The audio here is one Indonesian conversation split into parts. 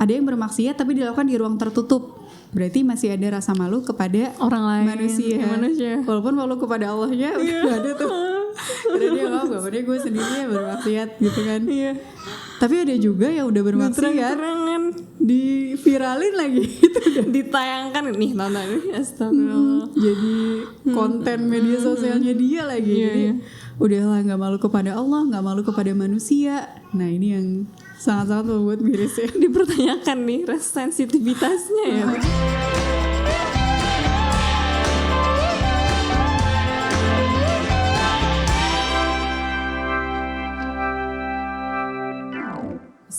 ada yang bermaksiat tapi dilakukan di ruang tertutup. Berarti masih ada rasa malu kepada orang lain, manusia. Walaupun malu kepada Allahnya udah gak ada tuh. Karena dia gak apa-apa, gue sendiri yang bermaksiat gitu kan. Iya. Tapi ada juga yang udah bermaksiat diviralin lagi gitu, ditayangkan nih nonton ini, astagfirullah. Jadi konten media sosialnya dia lagi. Jadi udahlah, nggak malu kepada Allah, nggak malu kepada manusia. Nah ini yang sangat-sangat membuat miris ya. Dipertanyakan nih sensitivitasnya ya.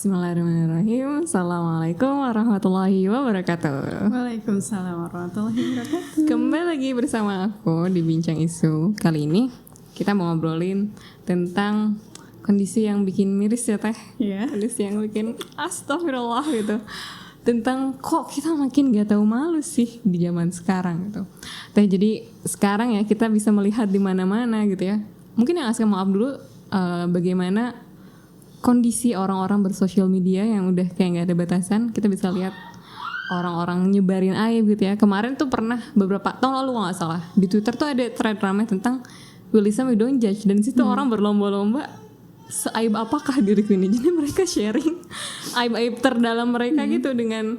Bismillahirrahmanirrahim. Assalamualaikum warahmatullahi wabarakatuh. Waalaikumsalam warahmatullahi wabarakatuh. Kembali lagi bersama aku di Bincang Isu. Kali ini kita mau ngobrolin tentang kondisi yang bikin miris ya Teh. Iya. Kondisi yang bikin astagfirullah gitu. Tentang kok kita makin gak tahu malu sih di zaman sekarang gitu. Teh, jadi sekarang ya kita bisa melihat di mana-mana gitu ya. Mungkin yang asal maaf dulu bagaimana kondisi orang-orang bersosial media yang udah kayak gak ada batasan. Kita bisa lihat orang-orang nyebarin aib gitu ya. Kemarin tuh pernah beberapa tahun lalu kalau gak salah di Twitter tuh ada thread ramai tentang We Listen We Don't Judge. Dan disitu orang berlomba-lomba seaib apakah diriku ini. Jadi mereka sharing aib-aib terdalam mereka gitu dengan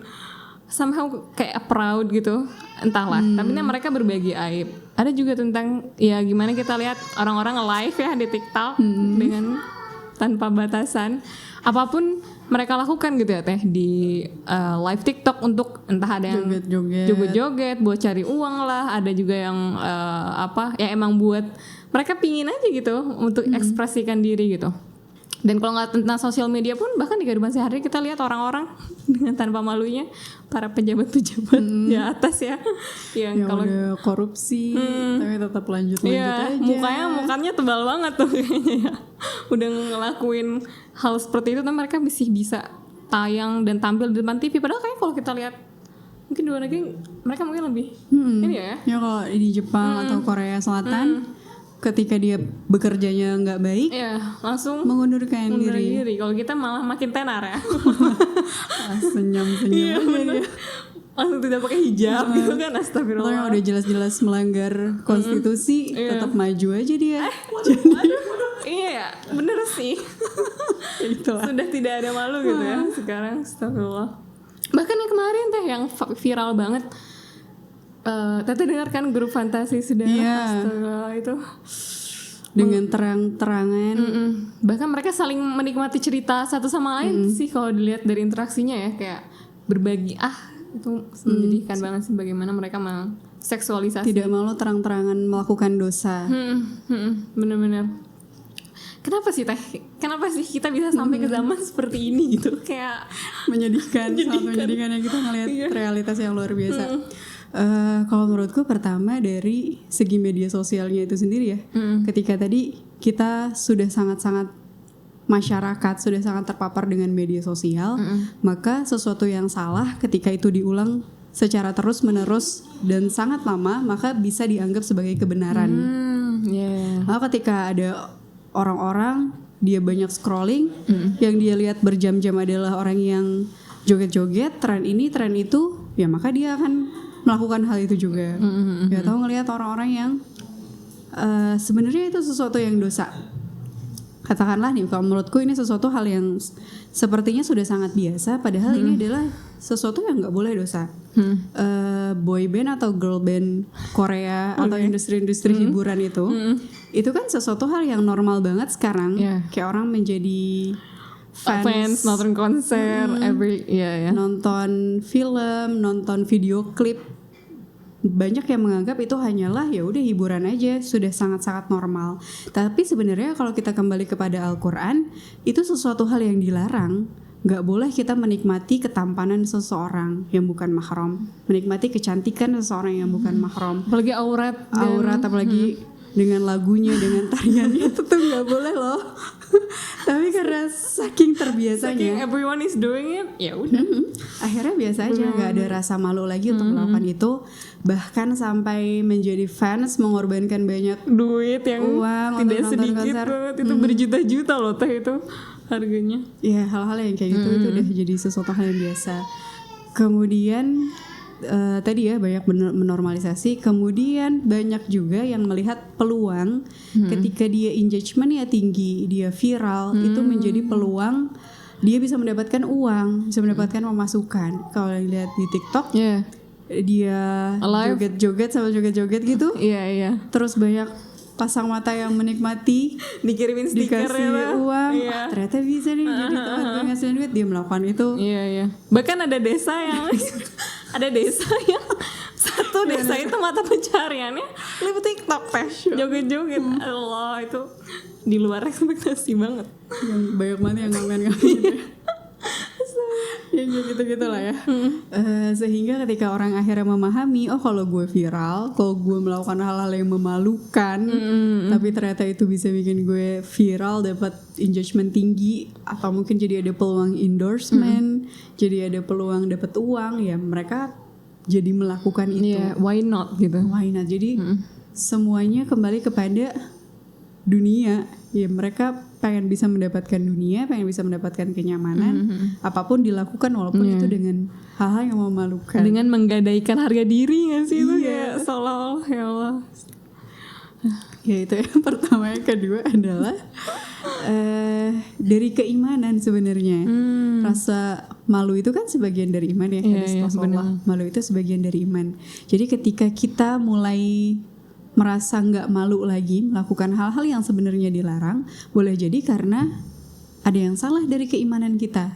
somehow kayak proud gitu. Entahlah, tapi mereka berbagi aib. Ada juga tentang ya gimana kita lihat orang-orang live ya di TikTok dengan tanpa batasan, apapun mereka lakukan gitu ya Teh di live TikTok untuk entah ada yang joget-joget buat cari uang lah, ada juga yang ya emang buat mereka pingin aja gitu untuk ekspresikan diri gitu. Dan kalau nggak tentang sosial media pun bahkan di kehidupan sehari kita lihat orang-orang dengan tanpa malunya para pejabat-pejabat di atas ya yang kalau udah korupsi tapi tetap lanjut ya, aja. Mukanya tebal banget tuh kayaknya ya. Udah ngelakuin hal seperti itu tapi mereka masih bisa tayang dan tampil di depan TV. Padahal kayaknya kalau kita lihat mungkin di luar negeri mereka mungkin lebih ini ya. Ya kalau di Jepang atau Korea Selatan ketika dia bekerjanya nggak baik, ya langsung mengundurkan diri. Kalau kita malah makin tenar ya. Senyum-senyum iya, dia. Langsung tidak pakai hijab gitu kan, astagfirullah. Atau yang udah jelas-jelas melanggar konstitusi, tetap maju aja dia. Iya, bener sih. Sudah tidak ada malu gitu ya sekarang, astagfirullah. Bahkan yang kemarin Teh yang viral banget. Tete dengarkan grup fantasi sudah astaga itu dengan terang-terangan. Bahkan mereka saling menikmati cerita satu sama lain sih kalau dilihat dari interaksinya ya, kayak berbagi itu menjadikan banget sih bagaimana mereka seksualisasi. Tidak malu terang-terangan melakukan dosa. Benar-benar. Kenapa sih Teh? Kenapa sih kita bisa sampai ke zaman seperti ini gitu? Kayak menyedihkan. Sangat menyedihkan ya kita ngelihat realitas yang luar biasa. Kalau menurutku pertama dari segi media sosialnya itu sendiri ya. Ketika tadi kita sudah sangat-sangat masyarakat sudah sangat terpapar dengan media sosial, maka sesuatu yang salah ketika itu diulang secara terus-menerus dan sangat lama, maka bisa dianggap sebagai kebenaran. Maka ketika ada orang-orang dia banyak scrolling, yang dia lihat berjam-jam adalah orang yang joget-joget, tren ini, tren itu, ya maka dia akan melakukan hal itu juga. Ya tahu ngelihat orang-orang yang sebenarnya itu sesuatu yang dosa. Katakanlah nih, kalau menurutku ini sesuatu hal yang sepertinya sudah sangat biasa, padahal ini adalah sesuatu yang nggak boleh dosa. Boy band atau girl band Korea atau industri-industri hiburan itu kan sesuatu hal yang normal banget sekarang. Kayak orang menjadi fans nonton konser, nonton film, nonton video klip. Banyak yang menganggap itu hanyalah ya udah hiburan aja, sudah sangat-sangat normal. Tapi sebenarnya kalau kita kembali kepada Al-Qur'an, itu sesuatu hal yang dilarang. Gak boleh kita menikmati ketampanan seseorang yang bukan mahram, menikmati kecantikan seseorang yang bukan mahram. Apalagi aurat, apalagi dengan lagunya, dengan tariannya itu tuh gak boleh loh. Tapi karena saking terbiasanya, everyone is doing it, ya udah. Akhirnya biasa aja, nggak ada rasa malu lagi untuk melakukan itu. Bahkan sampai menjadi fans, mengorbankan banyak duit yang uang tidak sedikit banget, itu berjuta-juta loh Teh itu. harganya. Ya hal-hal yang kayak gitu itu udah jadi sesuatu hal yang biasa. Kemudian tadi ya banyak menormalisasi, kemudian banyak juga yang melihat peluang ketika dia engagementnya tinggi, dia viral, itu menjadi peluang dia bisa mendapatkan uang, bisa mendapatkan pemasukan. Kalau yang lihat di TikTok, dia joget-joget sama joget-joget gitu, terus banyak pasang mata yang menikmati, dikirimin stiker, dikasih uang, ternyata bisa nih jadi tempat gue ngasihin duit, dia melakukan itu. Bahkan ada desa yang satu desa itu mata pencariannya live TikTok teh, joget-joget. Allah, itu di luar ekspektasi banget. Yang banyak banget yang ngamen-ngamen gitu. Ya gitu-gitu lah ya. Sehingga ketika orang akhirnya memahami, oh kalau gue viral, kalau gue melakukan hal-hal yang memalukan, tapi ternyata itu bisa bikin gue viral, dapat engagement tinggi, atau mungkin jadi ada peluang endorsement, jadi ada peluang dapat uang, ya mereka jadi melakukan itu. Why not gitu? Why not? Jadi semuanya kembali kepada dunia. Ya mereka pengen bisa mendapatkan dunia, pengen bisa mendapatkan kenyamanan, apapun dilakukan walaupun itu dengan hal-hal yang memalukan. Dengan menggadaikan harga diri gak sih itu kayak seolah-olah ya Allah. Ya itu yang pertama. Yang kedua adalah dari keimanan sebenarnya. Rasa malu itu kan sebagian dari iman ya. Rasulullah. Malu itu sebagian dari iman. Jadi ketika kita mulai merasa nggak malu lagi melakukan hal-hal yang sebenarnya dilarang, boleh jadi karena ada yang salah dari keimanan kita,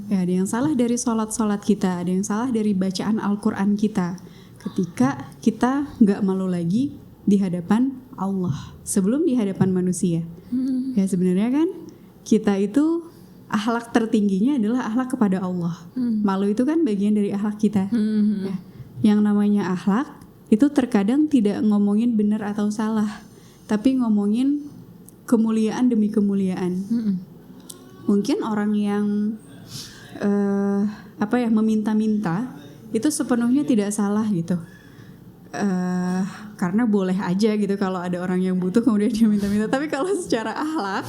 ya ada yang salah dari sholat kita, ada yang salah dari bacaan Al-Quran kita. Ketika kita nggak malu lagi di hadapan Allah, sebelum di hadapan manusia, ya sebenarnya kan kita itu akhlak tertingginya adalah akhlak kepada Allah. Malu itu kan bagian dari akhlak kita. Ya. Yang namanya akhlak itu terkadang tidak ngomongin benar atau salah, tapi ngomongin kemuliaan demi kemuliaan. Mungkin orang yang meminta-minta itu sepenuhnya tidak salah gitu, karena boleh aja gitu kalau ada orang yang butuh kemudian dia minta-minta. Tapi kalau secara akhlak,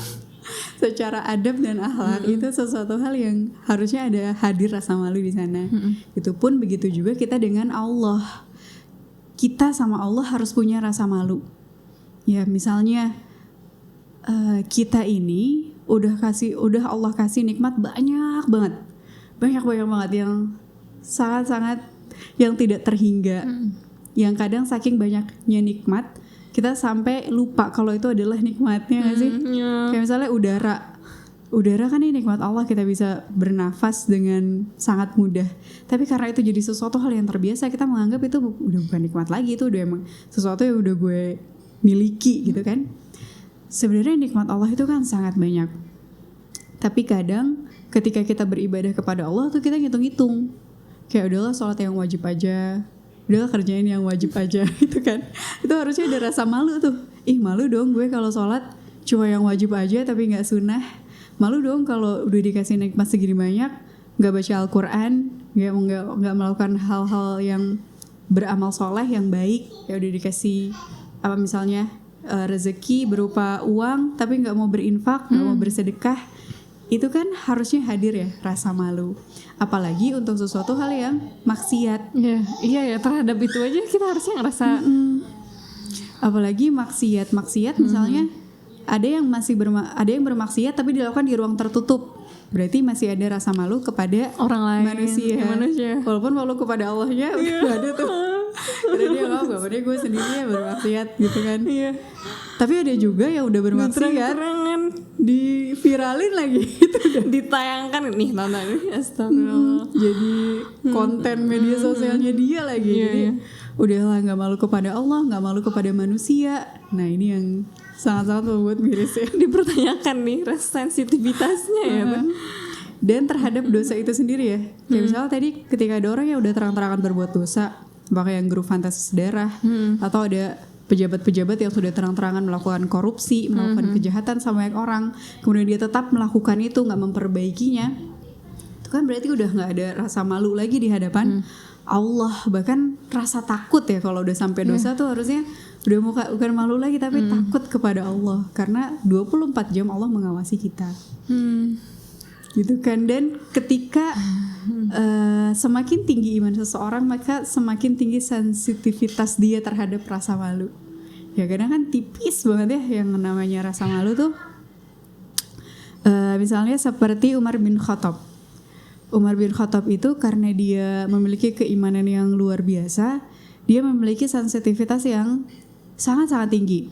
secara adab dan akhlak, itu sesuatu hal yang harusnya ada hadir rasa malu di sana. Itu pun begitu juga kita dengan Allah. Kita sama Allah harus punya rasa malu. Ya misalnya kita ini udah Allah kasih nikmat banyak banget yang sangat-sangat yang tidak terhingga. Yang kadang saking banyaknya nikmat kita sampai lupa kalau itu adalah nikmatnya nggak sih? Kayak misalnya udara kan ini nikmat Allah, kita bisa bernafas dengan sangat mudah. Tapi karena itu jadi sesuatu hal yang terbiasa, kita menganggap itu udah bukan nikmat lagi, itu udah emang sesuatu yang udah gue miliki gitu kan. Sebenarnya nikmat Allah itu kan sangat banyak. Tapi kadang ketika kita beribadah kepada Allah tuh kita ngitung-ngitung. Kayak udahlah sholat yang wajib aja, udahlah kerjain yang wajib aja gitu kan. Itu harusnya ada rasa malu tuh. Malu dong gue kalau sholat cuma yang wajib aja tapi gak sunnah. Malu dong kalau udah dikasih nikmat segini banyak nggak baca Al-Quran, nggak melakukan hal-hal yang beramal soleh yang baik. Ya udah dikasih misalnya rezeki berupa uang tapi nggak mau berinfak, nggak mau bersedekah. Itu kan harusnya hadir ya rasa malu. Apalagi untuk sesuatu hal yang maksiat. Iya terhadap itu aja kita harusnya ngerasa. Apalagi maksiat misalnya. Ada yang bermaksiat tapi dilakukan di ruang tertutup. Berarti masih ada rasa malu kepada orang lain, manusia. Walaupun malu kepada Allahnya udah ada tuh. Karena dia nggak apa-apa, gue sendiri ya bermaksiat gitu kan. Tapi ada juga yang udah bermaksiat diviralin lagi itu ditayangkan nih nonton ini, astagfirullah. Jadi konten media sosialnya dia lagi. Jadi udahlah, nggak malu kepada Allah, nggak malu kepada manusia. Nah ini yang sangat-sangat membuat miris ya. Dipertanyakan nih sensitivitasnya ya. Dan terhadap dosa itu sendiri ya. Kayak misalnya tadi ketika ada orang yang udah terang-terangan berbuat dosa, bahkan yang grup fantasi sedarah, atau ada pejabat-pejabat yang sudah terang-terangan melakukan korupsi, melakukan kejahatan sama banyak orang, kemudian dia tetap melakukan itu, nggak memperbaikinya, itu kan berarti udah nggak ada rasa malu lagi di hadapan Allah. Bahkan rasa takut ya, kalau udah sampai dosa tuh harusnya udah bukan malu lagi, tapi takut kepada Allah, karena 24 jam Allah mengawasi kita. Gitu kan. Dan ketika semakin tinggi iman seseorang, maka semakin tinggi sensitivitas dia terhadap rasa malu. Ya kadang kan tipis banget ya yang namanya rasa malu tuh. Misalnya seperti Umar bin Khattab. Umar bin Khattab itu karena dia memiliki keimanan yang luar biasa, dia memiliki sensitivitas yang sangat-sangat tinggi.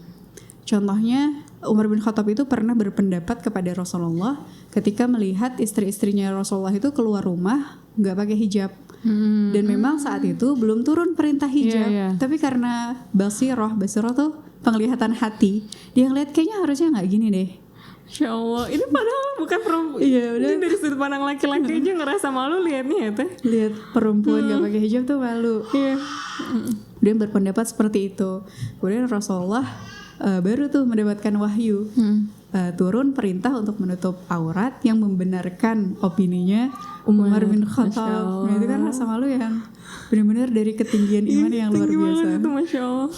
Contohnya Umar bin Khattab itu pernah berpendapat kepada Rasulullah ketika melihat istri-istrinya Rasulullah itu keluar rumah nggak pakai hijab. Dan memang saat itu belum turun perintah hijab, tapi karena basirah tuh penglihatan hati, dia ngeliat kayaknya harusnya nggak gini deh. Masya Allah, ini padahal bukan perempuan. Iya, udah. Ini dari sudut pandang laki-laki aja ngerasa malu liatnya ya teh. Lihat perempuan gak pakai hijab tuh malu. Iya. Dia berpendapat seperti itu. Kemudian Rasulullah baru tuh mendapatkan wahyu, turun perintah untuk menutup aurat yang membenarkan opininya Umar bin Khattab. Nah, itu kan rasa malu yang benar-benar dari ketinggian iman yang luar biasa. Itu Masya Allah.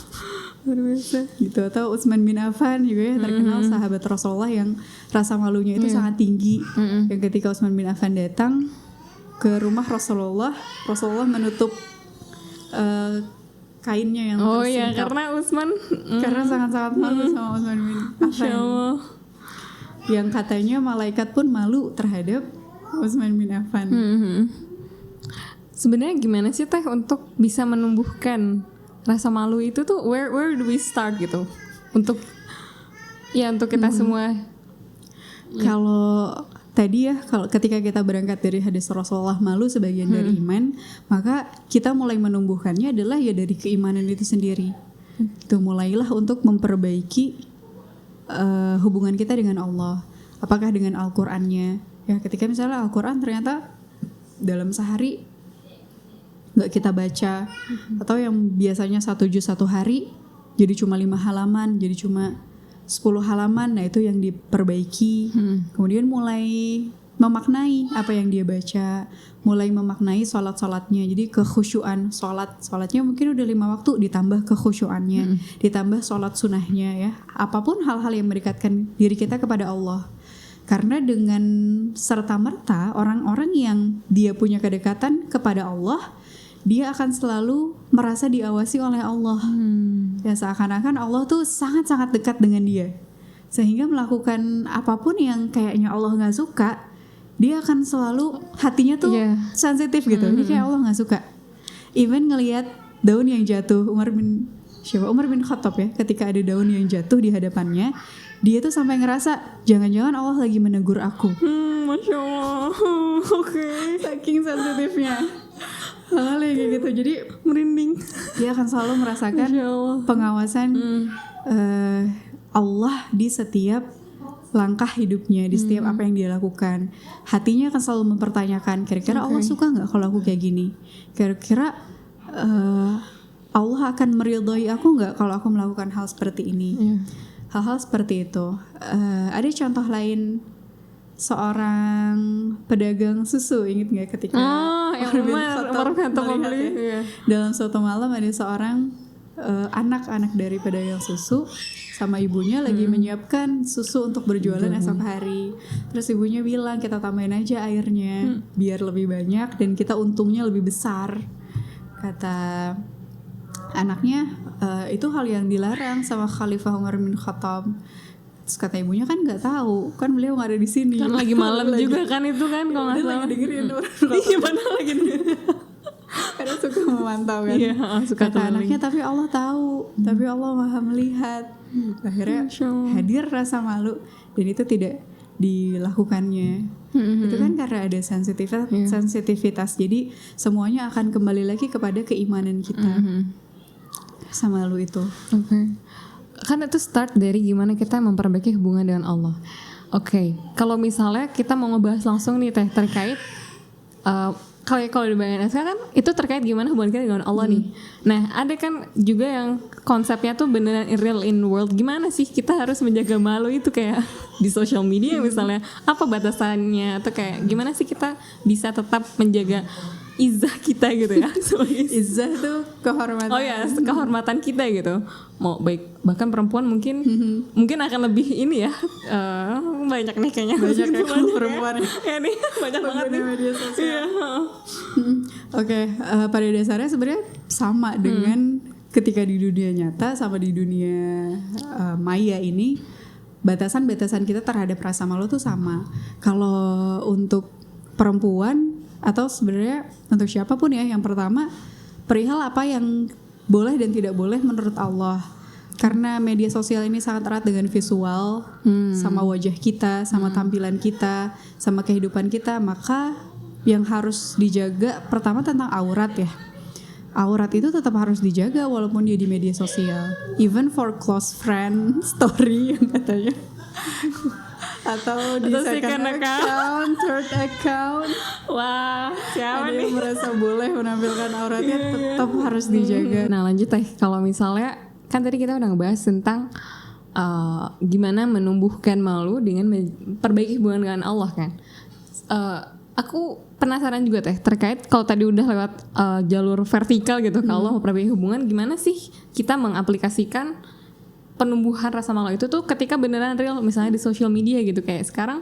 Luar biasa gitu. Atau Utsman bin Affan juga ya, terkenal sahabat Rasulullah yang rasa malunya itu sangat tinggi. Yang ketika Utsman bin Affan datang ke rumah Rasulullah menutup kainnya yang tersingkap. Iya, karena Utsman karena sangat-sangat malu sama Utsman bin Affan. Yang katanya malaikat pun malu terhadap Utsman bin Affan. Sebenarnya gimana sih teh untuk bisa menumbuhkan rasa malu itu tuh, where do we start gitu untuk kita semua? Kalau tadi ya, kalau ketika kita berangkat dari hadis Rasulullah malu sebagian dari iman, maka kita mulai menumbuhkannya adalah ya dari keimanan itu sendiri. Itu mulailah untuk memperbaiki hubungan kita dengan Allah. Apakah dengan Al-Qur'annya? Ya ketika misalnya Al-Qur'an ternyata dalam sehari nggak kita baca, atau yang biasanya 1 juz 1 hari jadi cuma 5 halaman, jadi cuma 10 halaman, nah itu yang diperbaiki. Kemudian mulai memaknai apa yang dia baca, mulai memaknai sholat-sholatnya, jadi kekhusyuan sholatnya mungkin udah 5 waktu, ditambah kekhusyuannya, ditambah sholat sunahnya ya, apapun hal-hal yang mendekatkan diri kita kepada Allah. Karena dengan serta-merta orang-orang yang dia punya kedekatan kepada Allah, dia akan selalu merasa diawasi oleh Allah. Ya seakan-akan Allah tuh sangat-sangat dekat dengan dia, sehingga melakukan apapun yang kayaknya Allah gak suka, dia akan selalu hatinya tuh sensitif gitu. Ini kayak Allah gak suka. Even ngelihat daun yang jatuh, Umar bin Khattab ya, ketika ada daun yang jatuh di hadapannya, dia tuh sampai ngerasa jangan-jangan Allah lagi menegur aku. Masya Allah. Oke. Saking sensitifnya hal-hal kayak gitu, jadi merinding. Dia akan selalu merasakan pengawasan Allah di setiap langkah hidupnya, di setiap apa yang dia lakukan. Hatinya akan selalu mempertanyakan, kira-kira Allah suka nggak kalau aku kayak gini? Kira-kira Allah akan meridhoi aku nggak kalau aku melakukan hal seperti ini? Hal-hal seperti itu. Ada contoh lain, seorang pedagang susu, ingat nggak ketika Umar bin Khattab membeli dalam suatu malam ada seorang anak-anak dari pedagang susu sama ibunya lagi menyiapkan susu untuk berjualan esok hari. Terus ibunya bilang, kita tambahin aja airnya biar lebih banyak dan kita untungnya lebih besar. Kata anaknya, itu hal yang dilarang sama Khalifah Umar bin Khattab. Terus kata ibunya, kan nggak tahu, kan beliau nggak ada di sini. Kan lagi malam juga kan itu kan, kalau nggak salah. Lagi dengerin Iya benar lagi dengerin. Karena suka memantau kan. Iya, suka kata anaknya, tapi Allah tahu, tapi Allah maha melihat. Akhirnya hadir rasa malu dan itu tidak dilakukannya. Itu kan karena ada sensitivitas. Jadi semuanya akan kembali lagi kepada keimanan kita. Sama malu itu. Oke. Kan itu start dari gimana kita memperbaiki hubungan dengan Allah. Oke. Kalau misalnya kita mau ngebahas langsung nih teh terkait kalau di bagian sekarang kan itu terkait gimana hubungan kita dengan Allah nih. Nah ada kan juga yang konsepnya tuh beneran real in world, gimana sih kita harus menjaga malu itu kayak di social media misalnya, apa batasannya atau kayak gimana sih kita bisa tetap menjaga izzah kita gitu ya. Izzah tuh kehormatan. Oh ya, kehormatan kita gitu. Mau baik bahkan perempuan mungkin akan lebih ini ya. Banyak nih kayaknya. Banyak ya perempuan ya nih banyak banget nih media sosial. Oke, pada dasarnya sebenarnya sama dengan ketika di dunia nyata sama di dunia maya ini, batasan-batasan kita terhadap rasa malu tuh sama. Kalau untuk perempuan atau sebenarnya untuk siapapun ya, yang pertama perihal apa yang boleh dan tidak boleh menurut Allah. Karena media sosial ini sangat erat dengan visual, sama wajah kita, sama tampilan kita, sama kehidupan kita, maka yang harus dijaga pertama tentang aurat ya. Aurat itu tetap harus dijaga walaupun dia di media sosial. Even for close friend story yang katanya. Atau di second account, third account. Wah, siapa ada nih? yang merasa boleh menampilkan auratnya, tetap harus dijaga. Nah lanjut kalau misalnya kan tadi kita udah ngebahas tentang gimana menumbuhkan malu dengan perbaiki hubungan dengan Allah kan. Aku penasaran juga terkait kalau tadi udah lewat jalur vertikal gitu, kalau mau perbaiki hubungan, gimana sih kita mengaplikasikan penumbuhan rasa malu itu tuh ketika beneran real, misalnya di social media gitu. Kayak sekarang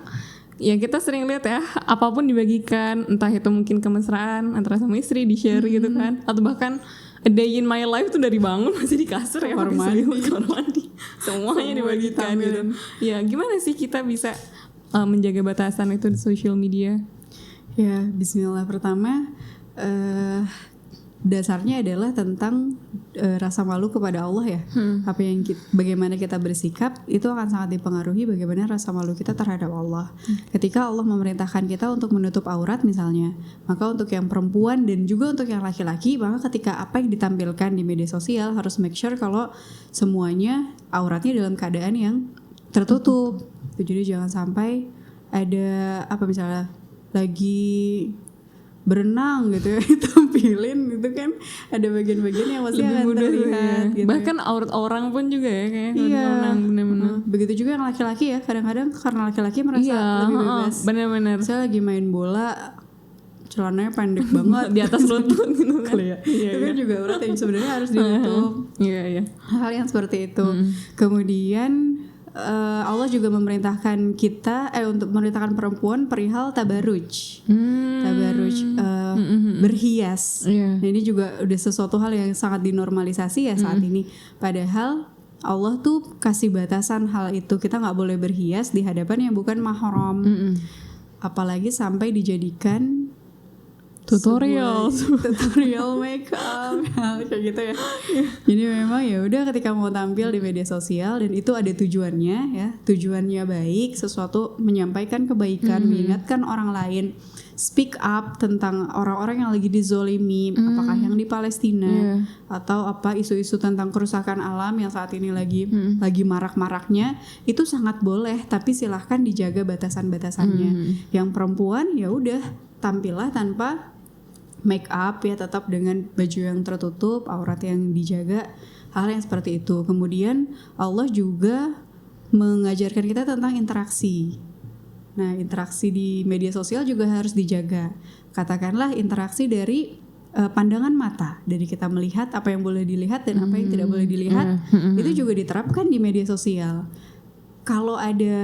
ya kita sering lihat ya, apapun dibagikan, entah itu mungkin kemesraan antara sama istri di share gitu kan, atau bahkan a day in my life tuh dari bangun masih di kasur ya, kamar mandi semuanya dibagikan gitu. Ya gimana sih kita bisa menjaga batasan itu di social media? Ya, bismillah. Pertama dasarnya adalah tentang rasa malu kepada Allah ya. Apa yang bagaimana kita bersikap itu akan sangat dipengaruhi bagaimana rasa malu kita terhadap Allah. Ketika Allah memerintahkan kita untuk menutup aurat misalnya, maka untuk yang perempuan dan juga untuk yang laki-laki, maka ketika apa yang ditampilkan di media sosial harus make sure kalau semuanya auratnya dalam keadaan yang tertutup. Jadi jangan sampai ada apa misalnya lagi berenang gitu ya, tampilin gitu kan, ada bagian-bagian yang pasti akan terlihat gitu. Bahkan aurat orang pun juga ya kayak benar. bener-bener. Begitu juga yang laki-laki ya, kadang-kadang karena laki-laki merasa lebih bebas. Bener-bener. Saya lagi main bola, celananya pendek banget di atas lutut gitu kan. Itu kan juga aurat yang sebenarnya harus ditutup. Iya. Hal yang seperti itu. Kemudian Allah juga memerintahkan kita untuk memerintahkan perempuan perihal tabarruj. Tabarruj berhias. Nah, ini juga udah sesuatu hal yang sangat dinormalisasi ya saat ini. Padahal Allah tuh kasih batasan hal itu. Kita nggak boleh berhias di hadapan yang bukan mahram. Apalagi sampai dijadikan tutorial makeup kayak gitu ya. Jadi memang ya udah ketika mau tampil di media sosial dan itu ada tujuannya ya, tujuannya baik, sesuatu menyampaikan kebaikan, mengingatkan orang lain, speak up tentang orang-orang yang lagi dizolimi, apakah yang di Palestina atau apa isu-isu tentang kerusakan alam yang saat ini lagi marak-maraknya, itu sangat boleh, tapi silahkan dijaga batasan-batasannya. Yang perempuan ya udah tampillah tanpa make up ya, tetap dengan baju yang tertutup, aurat yang dijaga, hal yang seperti itu. Kemudian Allah juga mengajarkan kita tentang interaksi. Nah, interaksi di media sosial juga harus dijaga. Katakanlah interaksi dari pandangan mata, dari kita melihat apa yang boleh dilihat dan apa yang tidak boleh dilihat, itu juga diterapkan di media sosial. Kalau ada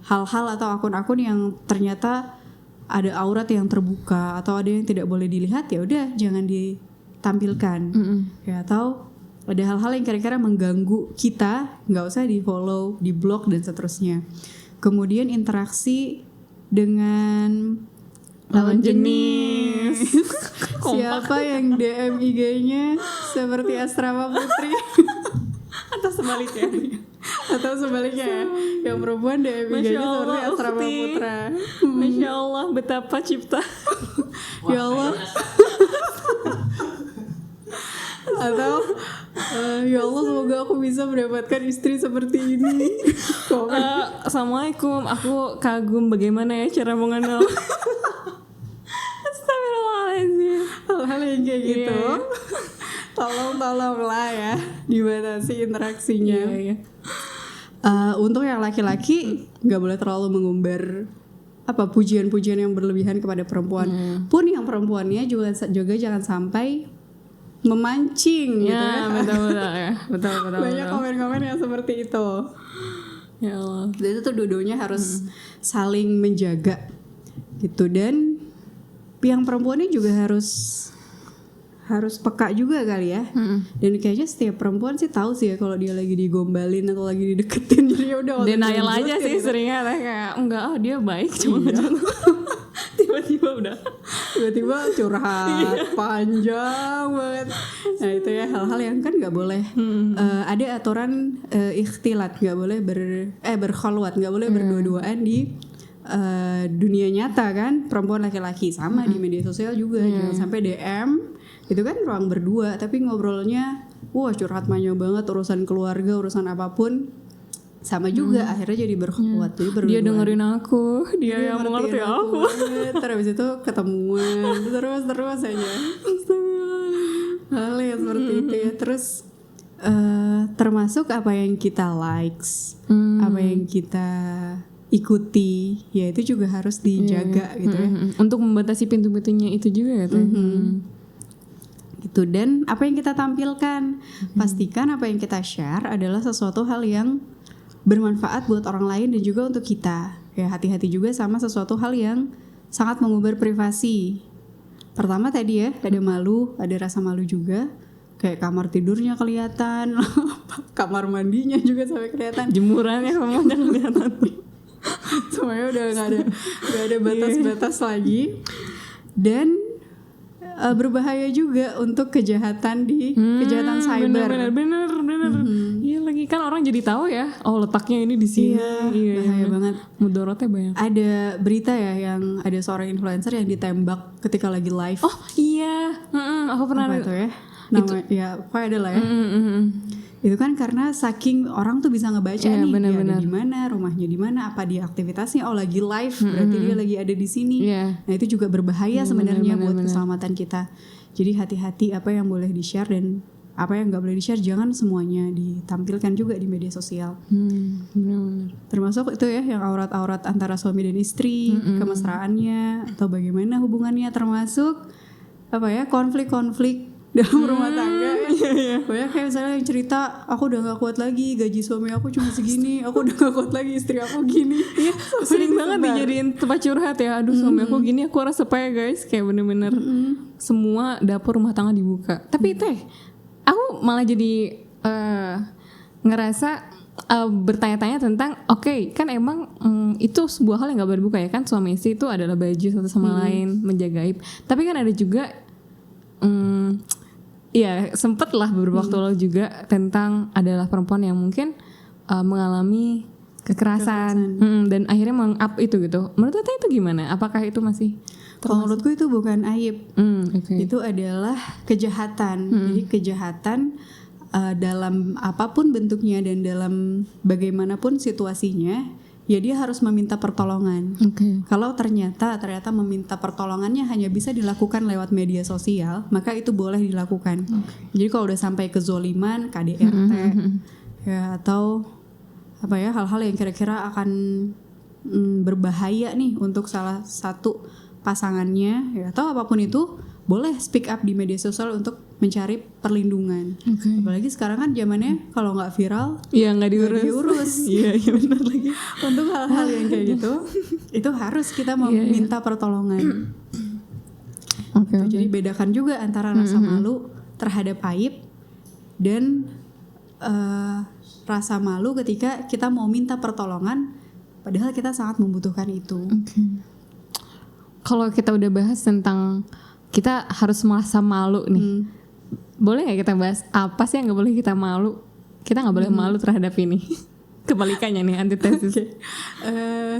hal-hal atau akun-akun yang ternyata ada aurat yang terbuka atau ada yang tidak boleh dilihat, ya udah jangan ditampilkan. Ya, atau ada hal-hal yang kira-kira mengganggu kita, nggak usah di follow, di block dan seterusnya. Kemudian interaksi dengan lawan jenis. Siapa yang DM IG-nya seperti Asrama Putri atau sebaliknya? Atau sebaliknya ya, yang perempuan DM IG-nya seperti Asrama Putra. Masya Allah, betapa cipta. Ya Allah. Atau ya Allah, semoga aku bisa mendapatkan istri seperti ini. Assalamualaikum, aku kagum bagaimana ya cara mengenal. hal-hal yang kayak gitu tolonglah ya dibatasi interaksinya. Untuk yang laki-laki nggak boleh terlalu mengumbar pujian-pujian yang berlebihan kepada perempuan. Pun yang perempuannya juga jangan sampai memancing gitu ya. Betul. Banyak komen-komen yang seperti itu. Ya Allah. Jadi itu tuh dua-duanya harus saling menjaga gitu, dan yang perempuannya juga harus peka juga kali ya. Dan kayaknya setiap perempuan sih tahu sih ya kalau dia lagi digombalin atau lagi dideketin, jadi ya udah denial aja sih gitu. Seringnya kayak enggak, dia baik cuma tiba-tiba curhat panjang banget. Nah itu ya hal-hal yang kan nggak boleh. Ada aturan ikhtilat, nggak boleh berkholwat, nggak boleh berdua-duaan di dunia nyata kan, perempuan laki-laki sama di media sosial juga. Jangan sampai DM itu kan ruang berdua tapi ngobrolnya curhat panjang banget, urusan keluarga, urusan apapun sama juga akhirnya jadi berkholwat. Jadi dia dengerin aku, dia yang mengerti aku. Terus habis itu ketemuan terus aja hal yang seperti itu ya. Terus termasuk apa yang kita likes, apa yang kita ikuti, ya itu juga harus dijaga gitu ya. Untuk membatasi pintu-pintunya itu juga ya. Gitu. Dan apa yang kita tampilkan, pastikan apa yang kita share adalah sesuatu hal yang bermanfaat buat orang lain dan juga untuk kita. Ya hati-hati juga sama sesuatu hal yang sangat mengumbar privasi. Pertama tadi ya, ada malu, ada rasa malu juga. Kayak kamar tidurnya kelihatan, kamar mandinya juga sampai kelihatan. Jemurannya kamu jangan kelihatan. Semuanya udah nggak ada batas-batas lagi. Dan berbahaya juga untuk kejahatan kejahatan cyber. Bener. Iya lagi kan orang jadi tahu ya. Oh letaknya ini di sini. Iya, bahaya banget. Mudorotnya banyak. Ada berita ya yang ada seorang influencer yang ditembak ketika lagi live. Oh iya, aku pernah. Apa itu ya? Ya pokoknya ada lah ya. Itu kan karena saking orang tuh bisa ngebaca nih dia ada di mana, rumahnya di mana, apa dia aktivitasnya. Oh lagi live, berarti dia lagi ada di sini. Nah itu juga berbahaya sebenarnya buat keselamatan kita. Jadi hati-hati apa yang boleh di-share dan apa yang nggak boleh di-share, jangan semuanya ditampilkan juga di media sosial. Termasuk itu ya yang aurat-aurat antara suami dan istri, kemesraannya atau bagaimana hubungannya, termasuk konflik-konflik dalam rumah tangga. Banyak kayak misalnya yang cerita, aku udah gak kuat lagi, gaji suami aku cuma segini, aku udah gak kuat lagi, istri aku gini. Sering banget dijadiin tempat curhat ya. Aduh suami aku gini, aku harus apa ya guys. Kayak bener-bener semua dapur rumah tangga dibuka. Tapi itu aku malah jadi ngerasa bertanya-tanya tentang kan emang itu sebuah hal yang gak boleh dibuka ya kan. Suami istri itu adalah baju satu sama lain, menjaga aib. Tapi kan ada juga ya sempet lah beberapa waktu lalu juga tentang adalah perempuan yang mungkin mengalami kekerasan. Dan akhirnya meng-up itu gitu. Menurut Tete itu gimana? Apakah itu masih Kalau menurutku itu bukan aib, itu adalah kejahatan. Jadi kejahatan dalam apapun bentuknya dan dalam bagaimanapun situasinya, ya dia harus meminta pertolongan. Kalau ternyata meminta pertolongannya hanya bisa dilakukan lewat media sosial, maka itu boleh dilakukan. Jadi kalau udah sampai kezoliman, KDRT, ya atau hal-hal yang kira-kira akan berbahaya nih untuk salah satu pasangannya, ya atau apapun itu, boleh speak up di media sosial untuk mencari perlindungan. Apalagi sekarang kan zamannya kalau nggak viral, ya nggak diurus. Iya benar lagi. Untuk hal-hal yang kayak gitu, itu harus kita meminta pertolongan. Jadi bedakan juga antara rasa malu terhadap aib dan rasa malu ketika kita mau minta pertolongan, padahal kita sangat membutuhkan itu. Kalau kita udah bahas tentang kita harus merasa malu nih, boleh nggak kita bahas apa sih yang nggak boleh kita malu? Kita nggak boleh malu terhadap ini. Kebalikannya nih, antitesis.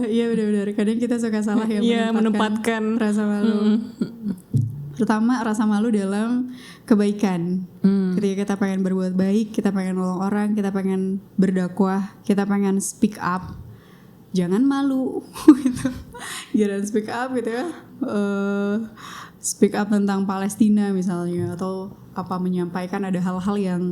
Iya benar-benar. Kadang kita suka salah ya menempatkan rasa malu. Pertama, rasa malu dalam kebaikan. Ketika kita pengen berbuat baik, kita pengen nolong orang, kita pengen berdakwah, kita pengen speak up, jangan malu gitu. Jangan speak up gitu ya. speak up tentang Palestina misalnya, atau apa menyampaikan ada hal-hal yang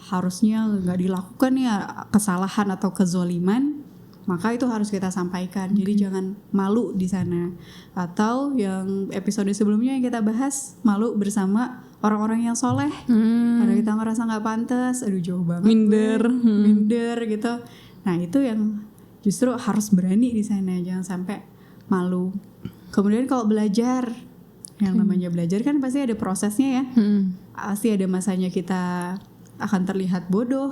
harusnya nggak dilakukan ya, kesalahan atau kezoliman, maka itu harus kita sampaikan. Jadi jangan malu di sana. Atau yang episode sebelumnya yang kita bahas, malu bersama orang-orang yang soleh. Karena kita ngerasa nggak pantas, aduh jauh banget, minder gitu. Nah itu yang justru harus berani di sana, jangan sampai malu. Kemudian kalau belajar, yang namanya belajar kan pasti ada prosesnya ya. Pasti ada masanya kita akan terlihat bodoh,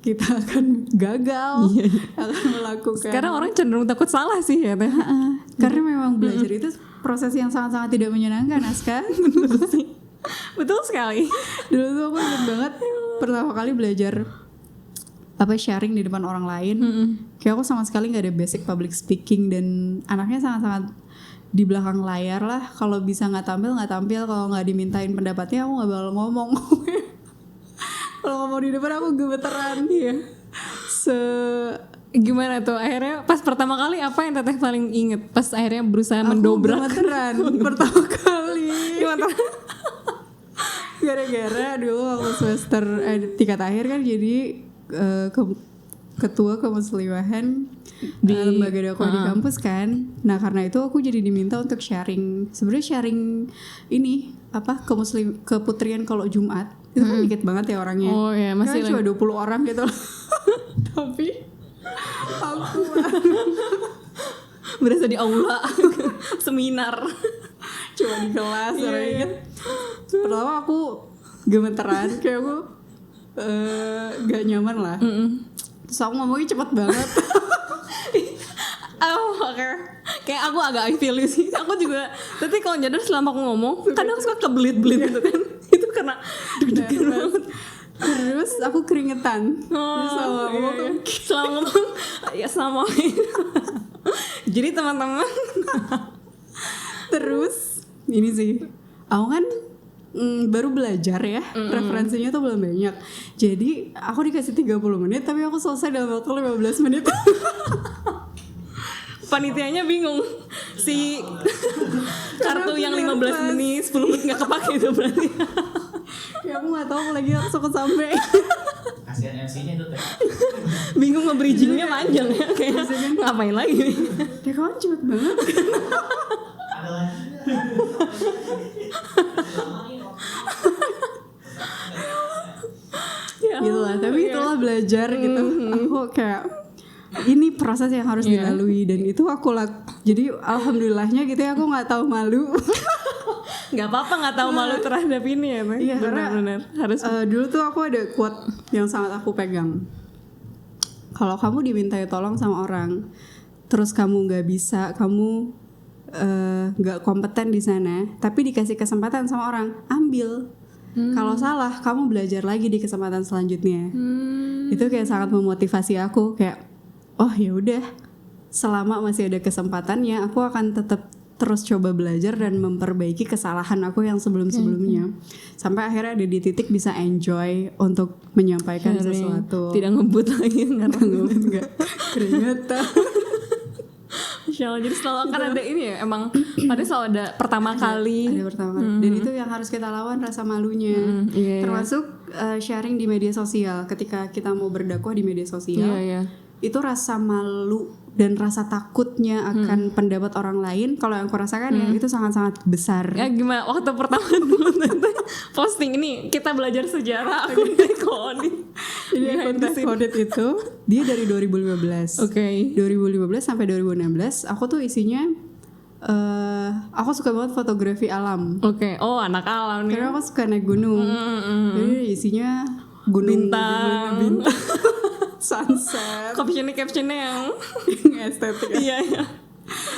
kita akan gagal, akan melakukan. Sekarang orang cenderung takut salah sih ya teh. Karena memang belajar itu proses yang sangat-sangat tidak menyenangkan, Aska. Betul sekali. Dulu tuh aku ingat banget pertama kali belajar sharing di depan orang lain. Kayak aku sama sekali nggak ada basic public speaking, dan anaknya sangat-sangat di belakang layar lah. Kalau bisa nggak tampil, kalau nggak dimintain pendapatnya aku nggak bakal ngomong. Kalau ngomong di depan aku gemeteran. Iya. Gimana tuh akhirnya pas pertama kali apa yang teteh paling inget pas akhirnya berusaha mendobrak? Gemeteran pertama kali. Gimana? Gara-gara dulu waktu semester tingkat akhir kan jadi ketua kemuslimahan di lembaga dakwah di kampus kan. Nah karena itu aku jadi diminta untuk sharing. Sebenarnya sharing ini keputrian kalau Jumat itu kan dikit banget ya orangnya. Oh iya, masih cuma 20 orang gitu loh. Tapi aku berasa di aula seminar, cuma di kelas. Inget pertama aku gemeteran, kayak aku gak nyaman lah. Terus aku ngomongnya cepet banget. Kayak aku agak feel sih. Aku juga tapi kalau nyadar selama aku ngomong kadang suka kebelit-belit gitu kan. Itu karena deg-degan banget. Terus aku keringetan. Selama ngomong ya sama. Jadi teman-teman, terus ini sih, aku kan baru belajar ya, referensinya tuh belum banyak. Jadi aku dikasih 30 menit tapi aku selesai dalam waktu 15 menit. Panitianya bingung si kartu yang 15 menit 10 menit nggak kepake itu berarti. Ya aku nggak tahu lagi langsung sampai. Kasihan MC-nya itu teh. Bingung nge-bridgingnya panjang ya, kayak ngapain lagi nih. Ya kawan cepet banget. Ada lagi. Gitu lah, tapi itulah belajar gitu. Aku kayak ini proses yang harus dilalui, dan itu aku jadi alhamdulillahnya gitu ya, aku nggak tahu malu. Nggak apa-apa nggak tahu malu terhadap ini ya, iya, benar-benar harus. Dulu tuh aku ada quote yang sangat aku pegang. Kalau kamu dimintai tolong sama orang, terus kamu nggak bisa, kamu nggak kompeten di sana, tapi dikasih kesempatan sama orang, ambil. Kalau salah, kamu belajar lagi di kesempatan selanjutnya. Itu kayak sangat memotivasi aku, kayak oh ya udah, selama masih ada kesempatannya, aku akan tetap terus coba belajar dan memperbaiki kesalahan aku yang sebelum-sebelumnya. Sampai akhirnya ada di titik bisa enjoy untuk menyampaikan sesuatu. Tidak ngebut lagi, nggak keringetan. Masya Allah, jadi selalu akan ada ini ya, emang pada selalu ada pertama kali. Ada pertama kali. Dan itu yang harus kita lawan, rasa malunya. Termasuk sharing di media sosial. Ketika kita mau berdakwah di media sosial, itu rasa malu dan rasa takutnya akan pendapat orang lain, kalau yang aku rasakan ya itu sangat-sangat besar. Ya gimana waktu pertama dulu posting ini kita belajar sejarah akun Kodit. Jadi akun Kodit itu dia dari 2015. 2015 sampai 2016 aku tuh isinya aku suka banget fotografi alam. Oh anak alam nih. Karena aku suka naik gunung. Jadi isinya gunung, bintang. Sunset, captionnya yang estetik. Iya.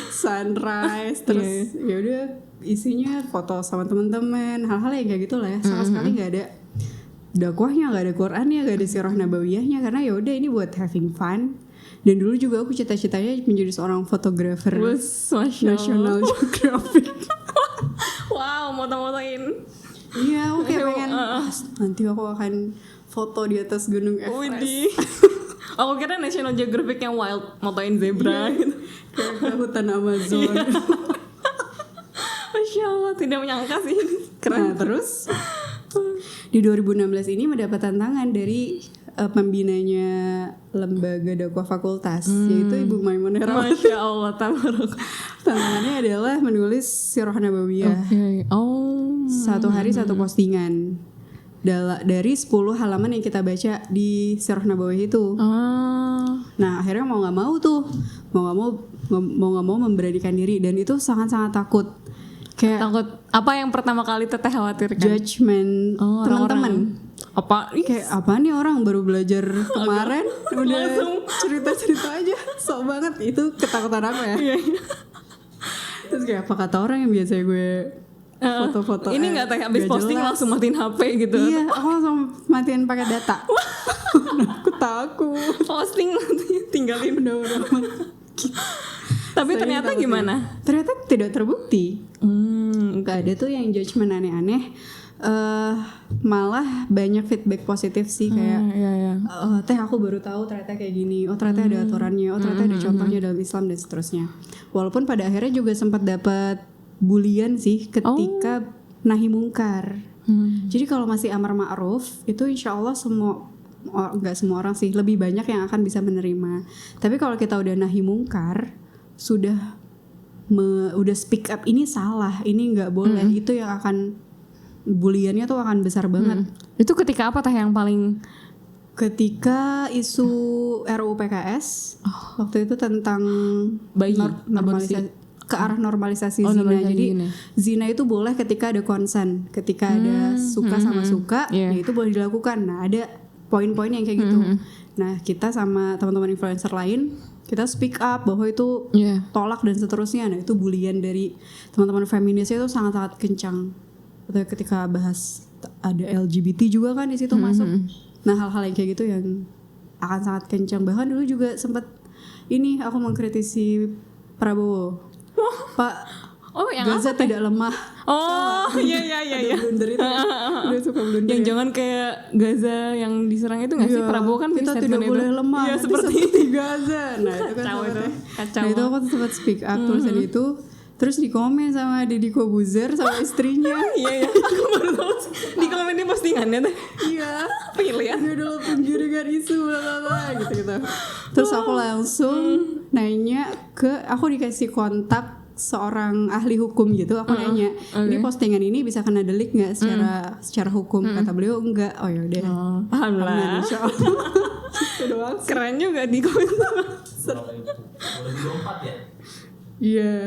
Sunrise, terus ya udah isinya foto sama teman-teman, hal-hal yang kayak gitu lah ya. Sama sekali nggak ada dakwahnya, nggak ada Qurannya, nggak ada sirah nabawiyahnya, karena ya udah ini buat having fun. Dan dulu juga aku cita-citanya menjadi seorang fotografer National Geographic. Wow, moto-motoin. Iya, aku kayak pengen nanti aku akan foto di atas gunung Everest. Aku kira National Geographic yang wild, motoin zebra gitu. Kayak ke hutan Amazon. Masya Allah. Allah, tidak menyangka sih. Nah, terus di 2016 ini mendapat tantangan dari pembinanya lembaga dakwah fakultas, yaitu Ibu Maimunah Herawati. Masya Allah, tabarak. Tantangannya adalah menulis Sirah Nabawiyah. Oh. Satu hari satu postingan. Dari 10 halaman yang kita baca di Sirah Nabawiyah itu. Nah, akhirnya mau nggak mau tuh, mau nggak mau memberanikan diri, dan itu sangat-sangat takut. Kayak Takut apa yang pertama kali Teteh khawatirkan? judgement teman-teman. Apa? Kayak apa nih, orang baru belajar kemarin udah cerita-cerita aja, sok banget. Itu ketakutan apa ya? Terus kayak apa kata orang yang biasa gue foto-foto. Ini nggak Teh habis nggak posting jelas. langsung matiin HP gitu? Iya, aku langsung matiin pakai data. Aku takut. Posting tinggalin. Udah. Tapi Saya ternyata takut gimana? ya. Ternyata tidak terbukti. Gak ada tuh yang judgement aneh-aneh. Malah banyak feedback positif sih, kayak Teh aku baru tahu ternyata kayak gini, oh ternyata ada aturannya, oh ternyata ada contohnya dalam Islam dan seterusnya. Walaupun pada akhirnya juga sempat dapat bulian sih ketika nahi mungkar. Jadi kalau masih amar ma'ruf itu insya Allah nggak semua orang sih, lebih banyak yang akan bisa menerima. Tapi kalau kita udah nahi mungkar, udah speak up, ini salah, ini nggak boleh, itu yang akan buliannya tuh akan besar banget. Itu ketika apa Teh yang paling? Ketika isu RUU PKS waktu itu tentang Bayi, normalisasi ke arah normalisasi zina. normalisasi Jadi zina. zina itu boleh ketika ada konsen, ketika ada suka sama suka, ya itu boleh dilakukan. Nah, ada poin-poin yang kayak gitu. Nah, kita sama teman-teman influencer lain, kita speak up bahwa itu tolak dan seterusnya. Nah, itu bulian dari teman-teman feminis itu sangat-sangat kencang. Ketika bahas ada LGBT juga kan di situ masuk. Nah, hal-hal yang kayak gitu yang akan sangat kencang. Bahkan dulu juga sempat aku mengkritisi Prabowo. Pak, yang Gaza apa, Teh? tidak lemah. Oh, iya. Ada blunder itu. Dia suka blunder. Yang jangan kayak Gaza yang diserang itu nggak sih? Prabowo kan kita bikin tidak statement boleh itu. lemah. Iya, nanti seperti Gaza. Nah, itu kan Kacau itu. Kacau. Nah, itu aku sempat speak up tulisan itu. Terus di komen sama Deddy Kobuzer sama istrinya. Iya. Aku baru tahu di komen di postingannya Teh. Iya. Pilihan. Dia adalah penggiringan isu gitu. Terus aku langsung nanya aku dikasih kontak seorang ahli hukum gitu. Aku nanya, ini postingan ini bisa kena delik nggak secara hukum? Kata beliau enggak. Oh yaudah. Alhamdulillah. Insya Allah. Itu doang. Keren juga di komentar. 2024 ya?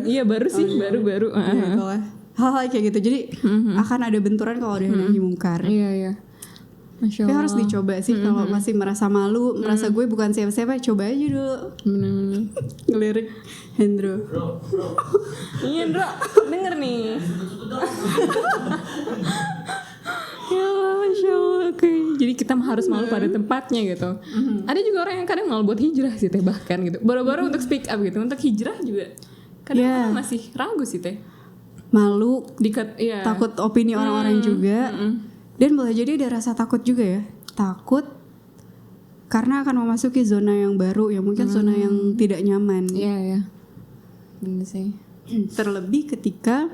Iya baru sih, baru. Ya, itulah. Hal-hal kayak gitu. Jadi akan ada benturan kalau ada nahi mungkar. Iya. Masya Tapi Allah. harus dicoba sih kalau masih merasa malu, merasa gue bukan siapa-siapa, coba aja dulu. Bener-bener. Ngelirik Hendro. Iya Ndro, denger nih. Ya Allah, Masya Allah. Oke. Jadi kita harus malu pada tempatnya gitu. Ada juga orang yang kadang malu buat hijrah sih Teh, bahkan gitu. Baru-baru untuk speak up gitu, untuk hijrah juga kadang orang masih ragu sih Teh. Malu, Iya. takut opini orang-orang juga. Dan boleh jadi ada rasa takut juga ya. Takut karena akan memasuki zona yang baru, yang mungkin zona yang tidak nyaman. Iya. Bener sih. Terlebih ketika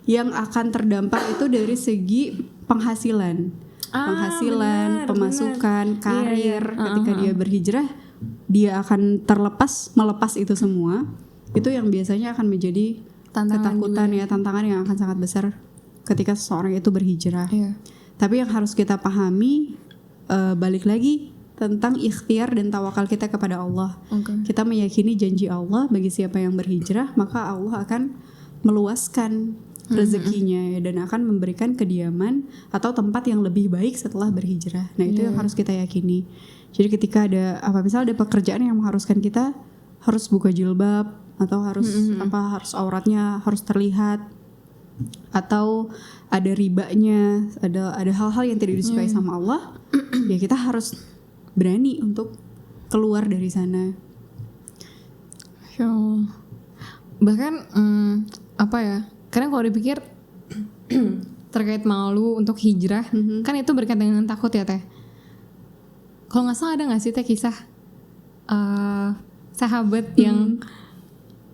yang akan terdampak itu dari segi penghasilan. Penghasilan, benar, pemasukan, karir. Iya. Ketika dia berhijrah, dia akan melepas itu semua. Itu yang biasanya akan menjadi ketakutan ya, tantangan yang akan sangat besar ketika seseorang itu berhijrah. Iya. Tapi yang harus kita pahami, balik lagi tentang ikhtiar dan tawakal kita kepada Allah. Kita meyakini janji Allah bagi siapa yang berhijrah, maka Allah akan meluaskan rezekinya ya, dan akan memberikan kediaman atau tempat yang lebih baik setelah berhijrah. Nah, itu yang harus kita yakini. Jadi ketika ada misalnya ada pekerjaan yang mengharuskan kita harus buka jilbab atau harus harus auratnya harus terlihat, atau ada ribanya, ada hal-hal yang tidak disukai sama Allah, ya kita harus berani untuk keluar dari sana. Masya Allah. Bahkan karena kalau dipikir terkait malu untuk hijrah, kan itu berkaitan dengan takut ya Teh. Kalau nggak salah ada nggak sih Teh kisah sahabat yang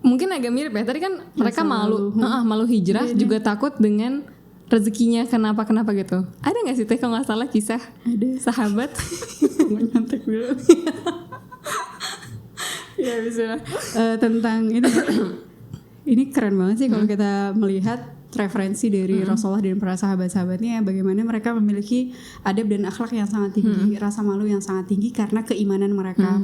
mungkin agak mirip ya. Tadi kan mereka malu, malu. malu hijrah, juga takut dengan rezekinya kenapa gitu. Ada nggak sih Teh kalau nggak salah kisah Ada. sahabat? Nyantek dulu. Ya bisa. Tentang ini keren banget sih kalau kita melihat referensi dari Rasulullah dan para sahabat-sahabatnya, bagaimana mereka memiliki adab dan akhlak yang sangat tinggi, rasa malu yang sangat tinggi karena keimanan mereka.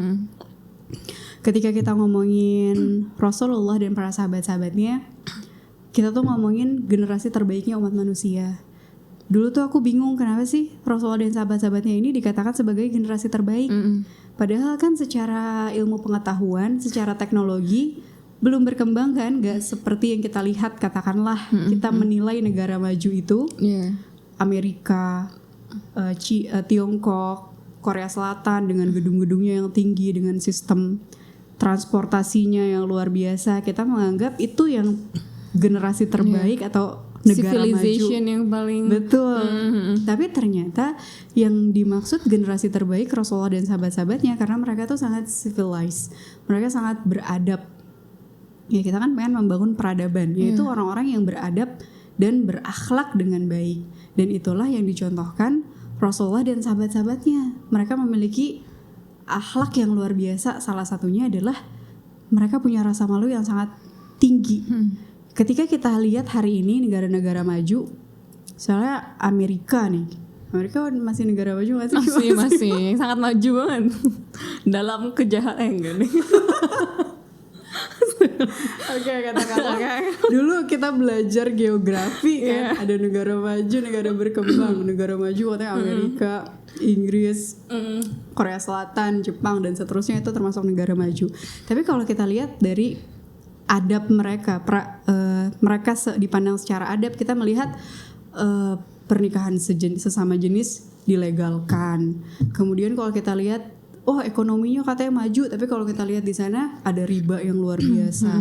Ketika kita ngomongin Rasulullah dan para sahabat-sahabatnya, kita tuh ngomongin generasi terbaiknya umat manusia. Dulu tuh aku bingung kenapa sih Rasulullah dan sahabat-sahabatnya ini dikatakan sebagai generasi terbaik. Padahal kan secara ilmu pengetahuan, secara teknologi belum berkembang kan, gak seperti yang kita lihat. Katakanlah kita menilai negara maju itu, Amerika, Tiongkok, Korea Selatan dengan gedung-gedungnya yang tinggi, dengan sistem transportasinya yang luar biasa, kita menganggap itu yang generasi terbaik atau negara civilization maju yang paling betul. Tapi ternyata yang dimaksud generasi terbaik Rasulullah dan sahabat-sahabatnya karena mereka tuh sangat civilized, mereka sangat beradab. Ya kita kan pengen membangun peradaban, yaitu orang-orang yang beradab dan berakhlak dengan baik. Dan itulah yang dicontohkan Rasulullah dan sahabat-sahabatnya. Mereka memiliki akhlak yang luar biasa. Salah satunya adalah mereka punya rasa malu yang sangat tinggi. Ketika kita lihat hari ini negara-negara maju, soalnya Amerika masih negara maju nggak sih? masih sangat maju banget dalam kejahatan enggak nih. Oke, katakanlah dulu kita belajar geografi kan, ada negara maju, negara berkembang. Negara maju katanya Amerika, Inggris, Korea Selatan, Jepang dan seterusnya, itu termasuk negara maju. Tapi kalau kita lihat dari adab mereka, mereka dipandang secara adab, kita melihat pernikahan sesama jenis dilegalkan. Kemudian kalau kita lihat, ekonominya katanya maju, tapi kalau kita lihat di sana ada riba yang luar biasa,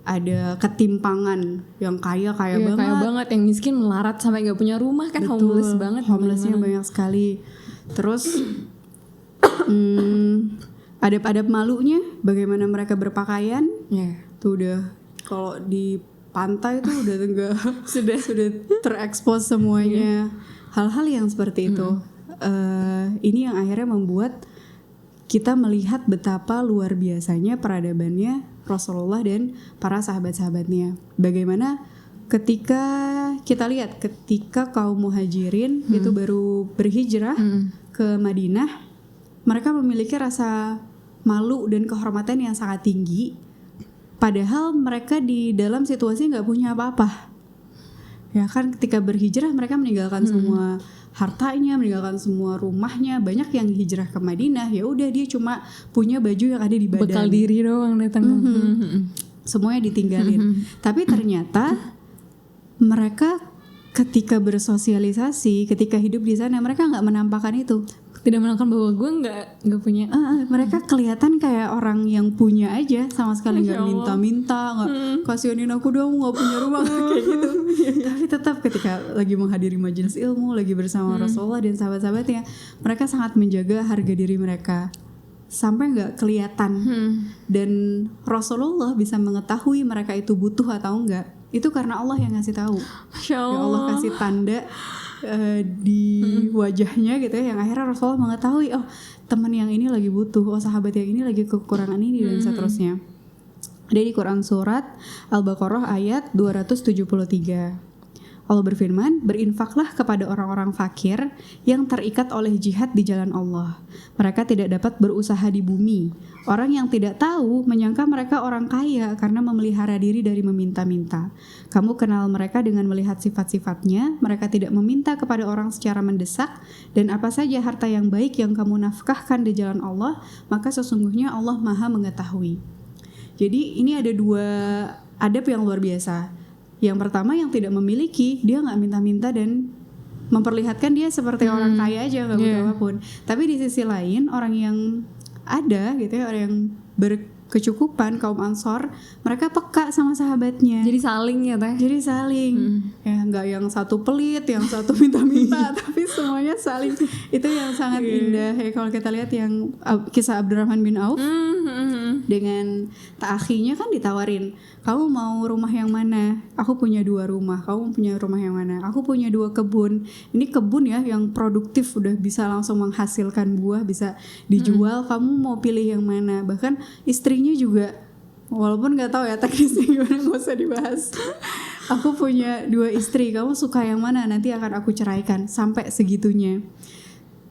ada ketimpangan, yang kaya banget, yang miskin melarat sampai nggak punya rumah kan. Betul, homeless banget, homelessnya banyak sekali. Terus adab-adab malunya, bagaimana mereka berpakaian, tuh udah kalau di pantai tuh udah enggak sudah terekspos semuanya. Hal-hal yang seperti itu, ini yang akhirnya membuat kita melihat betapa luar biasanya peradabannya Rasulullah dan para sahabat-sahabatnya. Bagaimana ketika kita lihat ketika kaum muhajirin itu baru berhijrah ke Madinah, mereka memiliki rasa malu dan kehormatan yang sangat tinggi. Padahal mereka di dalam situasi nggak punya apa-apa. Ya kan, ketika berhijrah mereka meninggalkan semua hartanya, meninggalkan semua rumahnya. Banyak yang hijrah ke Madinah, ya udah dia cuma punya baju yang ada di badan, bekal diri doang datang. semuanya ditinggalin. Tapi ternyata mereka ketika bersosialisasi, ketika hidup di sana, mereka nggak menampakkan itu. Tidak menampakkan bahwa gue nggak punya. Mereka kelihatan kayak orang yang punya aja, sama sekali nggak minta-minta, nggak kasihanin aku dong, nggak punya rumah kayak gitu. Tapi tetap ketika lagi menghadiri majelis ilmu, lagi bersama Rasulullah dan sahabat-sahabatnya, mereka sangat menjaga harga diri mereka sampai nggak kelihatan. Dan Rasulullah bisa mengetahui mereka itu butuh atau enggak, itu karena Allah yang ngasih tahu. Ya Allah kasih tanda di wajahnya gitu ya, yang akhirnya Rasulullah mengetahui, teman yang ini lagi butuh, sahabat yang ini lagi kekurangan ini dan seterusnya. Ada di Quran surat Al-Baqarah ayat 273. Allah berfirman, berinfaklah kepada orang-orang fakir yang terikat oleh jihad di jalan Allah. Mereka tidak dapat berusaha di bumi. Orang yang tidak tahu menyangka mereka orang kaya karena memelihara diri dari meminta-minta. Kamu kenal mereka dengan melihat sifat-sifatnya. Mereka tidak meminta kepada orang secara mendesak. Dan apa saja harta yang baik yang kamu nafkahkan di jalan Allah, maka sesungguhnya Allah Maha mengetahui. Jadi ini ada dua adab yang luar biasa. Yang pertama, yang tidak memiliki, dia nggak minta-minta dan memperlihatkan dia seperti orang kaya aja, nggak butuh apapun. Tapi di sisi lain, orang yang ada gitu ya, orang yang berkecukupan, kaum Ansor, mereka peka sama sahabatnya. Jadi saling ya Teh. Jadi saling, ya nggak yang satu pelit, yang satu minta-minta, tapi semuanya saling. Itu yang sangat indah ya kalau kita lihat yang kisah Abdurrahman bin Auf. Dengan ta'akhinya kan ditawarin, kamu mau rumah yang mana? Aku punya 2 rumah. Kamu punya rumah yang mana? Aku punya 2 kebun. Ini kebun ya yang produktif, udah bisa langsung menghasilkan buah, bisa dijual. Kamu mau pilih yang mana? Bahkan istrinya juga, walaupun nggak tahu ya teknisnya gimana, nggak usah dibahas. Aku punya 2 istri. Kamu suka yang mana? Nanti akan aku ceraikan. Sampai segitunya.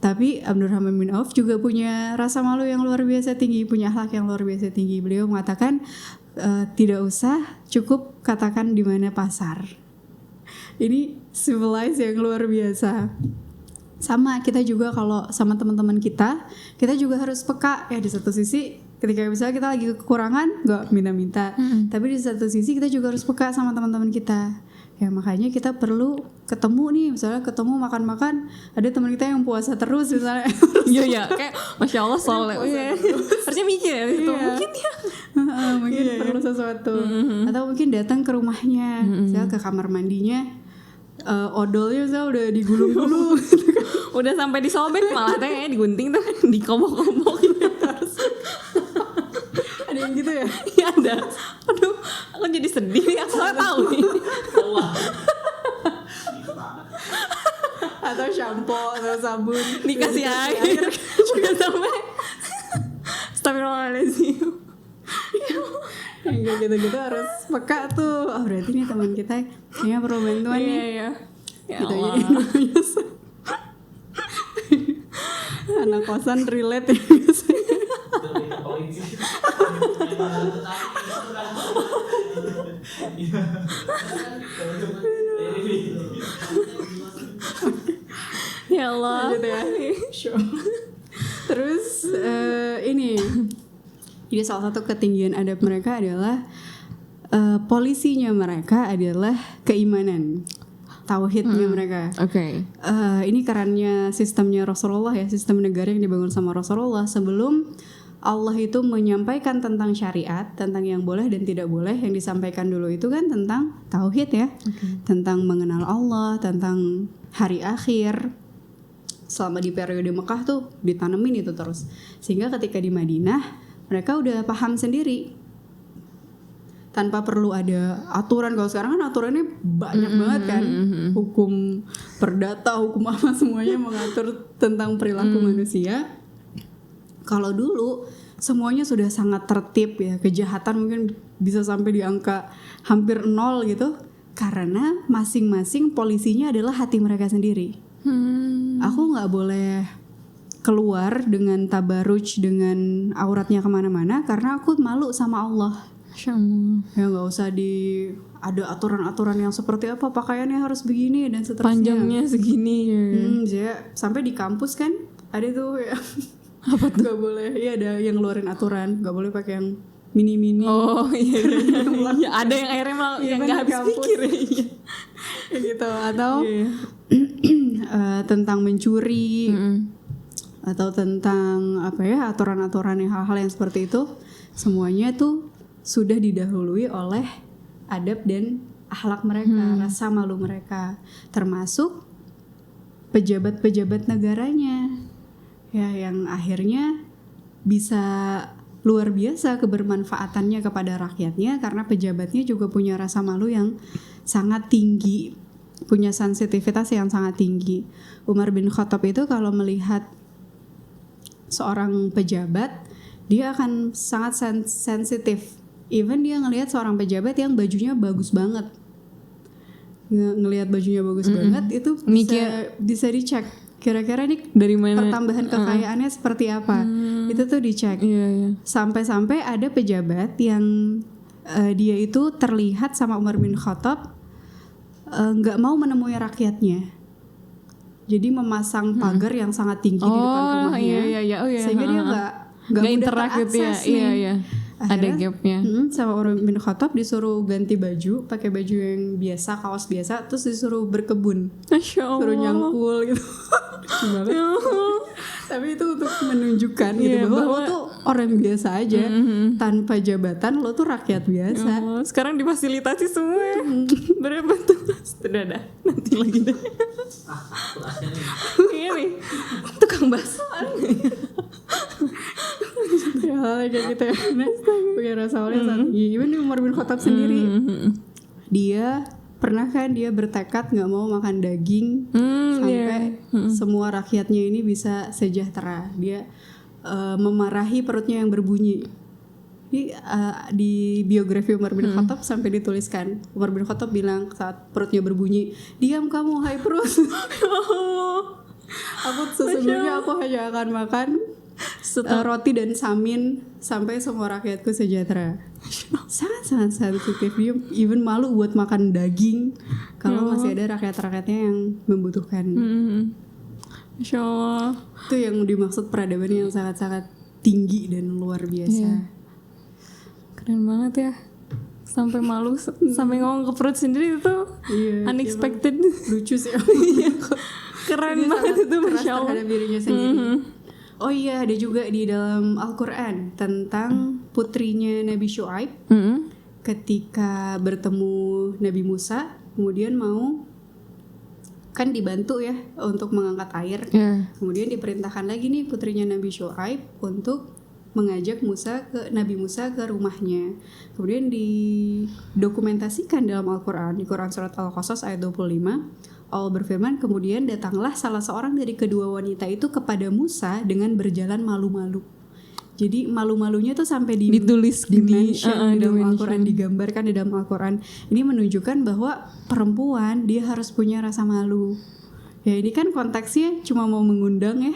Tapi Abdurrahman bin Auf juga punya rasa malu yang luar biasa tinggi, punya akhlak yang luar biasa tinggi. Beliau mengatakan tidak usah, cukup katakan di mana pasar. Ini civilized yang luar biasa. Sama kita juga kalau sama teman-teman kita juga harus peka ya. Di satu sisi ketika misalnya kita lagi kekurangan, nggak minta-minta. Tapi di satu sisi kita juga harus peka sama teman-teman kita. Ya makanya kita perlu ketemu nih, misalnya ketemu makan-makan, ada teman kita yang puasa terus misalnya. Iya kayak Masya Allah soleh. Harusnya mikir ya itu. Mungkin ya. Mungkin perlu sesuatu. Atau mungkin datang ke rumahnya, misalnya ke kamar mandinya, odolnya misalnya udah digulung-gulung. Udah sampai disobek malah kayaknya digunting tuh, dikobok-kobok gitu. Ada yang gitu ya? Iya ada. Aduh, aku jadi sedih nih, aku nggak tahu nih. Atau shampoo atau sabun Dikasih air. Udah sampai. Astagfirullahaladzim. Yang kayak gitu-gitu harus peka tuh. Oh berarti nih teman kita kayaknya perlu bantuan nih. Iya. Ya Gitu Allah. jadi namanya anak kosan relate ya biasanya. Ya Allah. Lanjut ya. Terus ini, jadi salah satu ketinggian adab mereka adalah polisinya mereka adalah keimanan, tauhidnya mereka. Oke. Ini kerennya sistemnya Rasulullah ya, sistem negara yang dibangun sama Rasulullah. Sebelum Allah itu menyampaikan tentang syariat, tentang yang boleh dan tidak boleh, yang disampaikan dulu itu kan tentang tauhid ya, tentang mengenal Allah, tentang hari akhir. Selama di periode Mekah tuh ditanemin itu terus, sehingga ketika di Madinah mereka udah paham sendiri tanpa perlu ada aturan. Kalau sekarang kan aturannya banyak banget kan, hukum perdata, hukum apa semuanya mengatur tentang perilaku manusia. Kalau dulu semuanya sudah sangat tertib ya, kejahatan mungkin bisa sampai di angka hampir 0 gitu, karena masing-masing polisinya adalah hati mereka sendiri. Aku nggak boleh keluar dengan tabaruj, dengan auratnya kemana-mana, karena aku malu sama Allah. Ya nggak usah ada aturan-aturan yang seperti apa, pakaiannya harus begini dan seterusnya. Panjangnya segini ya. Ya, sampai di kampus kan ada tuh ya. Apa tuh? Gak boleh, ya ada yang ngeluarin aturan, gak boleh pakai yang mini-mini. Oh iya. Ada yang akhirnya malah yang nggak habis pikir ya. Gitu. Atau tentang mencuri, atau tentang apa ya, aturan-aturan yang hal-hal yang seperti itu, semuanya tuh sudah didahului oleh adab dan akhlak mereka, rasa malu mereka, termasuk pejabat-pejabat negaranya. Ya, yang akhirnya bisa luar biasa kebermanfaatannya kepada rakyatnya, karena pejabatnya juga punya rasa malu yang sangat tinggi, punya sensitivitas yang sangat tinggi. Umar bin Khattab itu kalau melihat seorang pejabat, dia akan sangat sensitif. Even dia ngelihat seorang pejabat yang bajunya bagus banget, ngelihat bajunya bagus banget, itu bisa dicek. Kira-kira ini dari mana pertambahan kekayaannya seperti apa, itu tuh dicek. Sampai-sampai ada pejabat yang dia itu terlihat sama Umar bin Khattab nggak mau menemui rakyatnya, jadi memasang pagar yang sangat tinggi di depan rumahnya. Sehingga dia nggak mudah terakses nih. Akhirnya, ada gapnya. Sama Umar bin Khattab disuruh ganti baju, pakai baju yang biasa, kaos biasa, terus disuruh berkebun, suruh nyangkul gitu. Tapi itu untuk menunjukkan gitu bahwa lo tuh orang biasa aja, tanpa jabatan, lo tuh rakyat biasa. Sekarang difasilitasi semua. Berapa tuh? Sudah dah, nanti lagi deh. Ini tukang baksoan. Ya hal kayak gitu ya. Nah, punya rasa malu yang sangat tinggi. Even Umar bin Khattab sendiri, dia pernah kan dia bertekad nggak mau makan daging sampai semua rakyatnya ini bisa sejahtera. Dia memarahi perutnya yang berbunyi. Di biografi Umar bin Khattab sampai dituliskan, Umar bin Khattab bilang saat perutnya berbunyi, diam kamu hai perut. Aku sesungguhnya aku hanya akan makan roti dan samin sampai semua rakyatku sejahtera. Sangat sensitif. Dia even malu buat makan daging kalau masih ada rakyat-rakyatnya yang membutuhkan. Masya Allah. Itu yang dimaksud peradaban yang sangat-sangat tinggi dan luar biasa. Keren banget ya. Sampai malu, sampai ngomong ke perut sendiri itu unexpected. Lucu sih. Keren banget itu, Masya Allah. Terhadap dirinya sendiri. Oh iya, ada juga di dalam Al-Quran tentang putrinya Nabi Syuaib ketika bertemu Nabi Musa, kemudian mau kan dibantu ya untuk mengangkat air. Kemudian diperintahkan lagi nih putrinya Nabi Syuaib untuk mengajak Nabi Musa ke rumahnya. Kemudian didokumentasikan dalam Al-Quran, di Quran surat Al-Qasas ayat 25, Allah berfirman, kemudian datanglah salah seorang dari kedua wanita itu kepada Musa dengan berjalan malu-malu. Jadi malu-malunya tuh sampai ditulis di dalam Al-Quran, digambarkan di dalam Al-Quran. Ini menunjukkan bahwa perempuan dia harus punya rasa malu. Ya ini kan konteksnya cuma mau mengundang ya,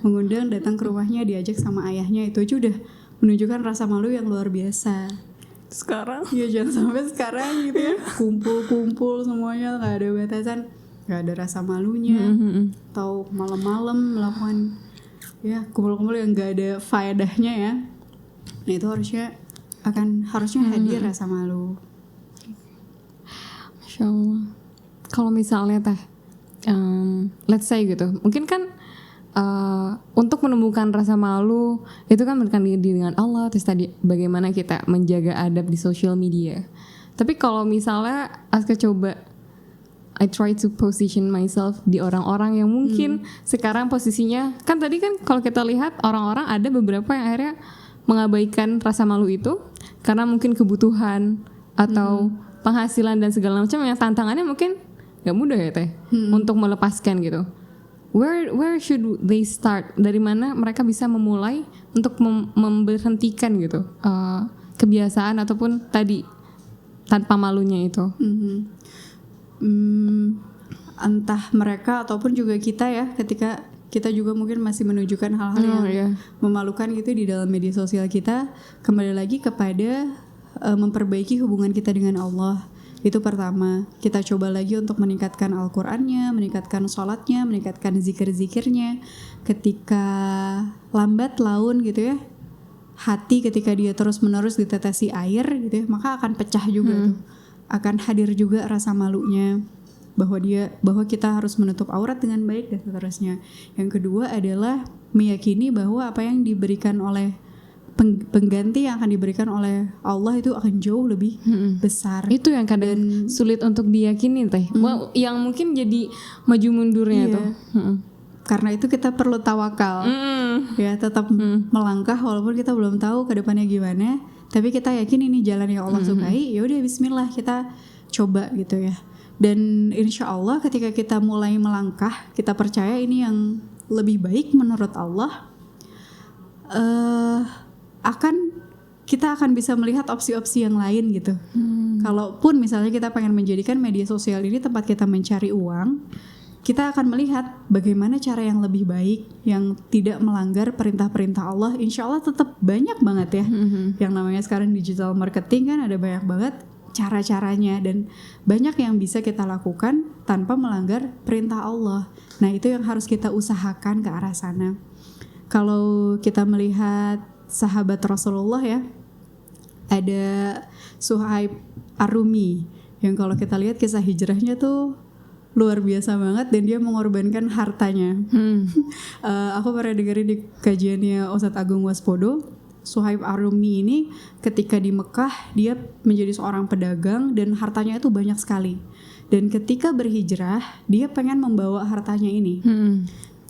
mengundang datang ke rumahnya, diajak sama ayahnya, itu aja udah menunjukkan rasa malu yang luar biasa. Sekarang? Ya jangan sampai sekarang gitu ya, kumpul-kumpul semuanya nggak ada batasan, nggak ada rasa malunya, atau malam-malam melakukan ya kumpul-kumpul yang nggak ada faedahnya ya. Nah itu harusnya hadir rasa malu. Masya Allah. Kalau misalnya let's say gitu, mungkin kan untuk menemukan rasa malu itu kan mendekatkan diri dengan Allah. Terus tadi bagaimana kita menjaga adab di social media. Tapi kalau misalnya Aska coba I try to position myself di orang-orang yang mungkin sekarang posisinya, kan tadi kan kalau kita lihat orang-orang ada beberapa yang akhirnya mengabaikan rasa malu itu karena mungkin kebutuhan atau penghasilan dan segala macam yang tantangannya mungkin gak mudah ya Teh untuk melepaskan gitu. Where should they start? Dari mana mereka bisa memulai untuk memberhentikan gitu kebiasaan ataupun tadi tanpa malunya itu? Entah mereka ataupun juga kita ya, ketika kita juga mungkin masih menunjukkan hal-hal yang memalukan gitu di dalam media sosial kita, kembali lagi kepada memperbaiki hubungan kita dengan Allah. Itu pertama, kita coba lagi untuk meningkatkan Al-Qur'annya, meningkatkan sholatnya, meningkatkan zikir-zikirnya. Ketika lambat laun gitu ya, hati ketika dia terus-menerus ditetesi air gitu ya, maka akan pecah juga tuh. Akan hadir juga rasa malunya, bahwa kita harus menutup aurat dengan baik dan seterusnya. Yang kedua adalah meyakini bahwa apa yang diberikan oleh pengganti yang akan diberikan oleh Allah itu akan jauh lebih besar. Itu yang kadang sulit untuk diyakini Teh. Yang mungkin jadi maju mundurnya tuh. Karena itu kita perlu tawakal. Ya, tetap melangkah walaupun kita belum tahu ke depannya gimana, tapi kita yakin ini jalan yang Allah sukai. Ya udah bismillah kita coba gitu ya. Dan insya Allah ketika kita mulai melangkah, kita percaya ini yang lebih baik menurut Allah, kita akan bisa melihat opsi-opsi yang lain gitu. Kalaupun misalnya kita pengen menjadikan media sosial ini tempat kita mencari uang, kita akan melihat bagaimana cara yang lebih baik, yang tidak melanggar perintah-perintah Allah. Insya Allah tetap banyak banget ya. Yang namanya sekarang digital marketing kan ada banyak banget cara-caranya, dan banyak yang bisa kita lakukan tanpa melanggar perintah Allah. Nah itu yang harus kita usahakan ke arah sana. Kalau kita melihat sahabat Rasulullah ya, ada Suhaib Ar-Rumi yang kalau kita lihat kisah hijrahnya tuh luar biasa banget, dan dia mengorbankan hartanya. Aku pernah dengerin di kajiannya Ustadz Agung Waspodo. Suhaib Ar-Rumi ini ketika di Mekah dia menjadi seorang pedagang dan hartanya itu banyak sekali. Dan ketika berhijrah dia pengen membawa hartanya ini.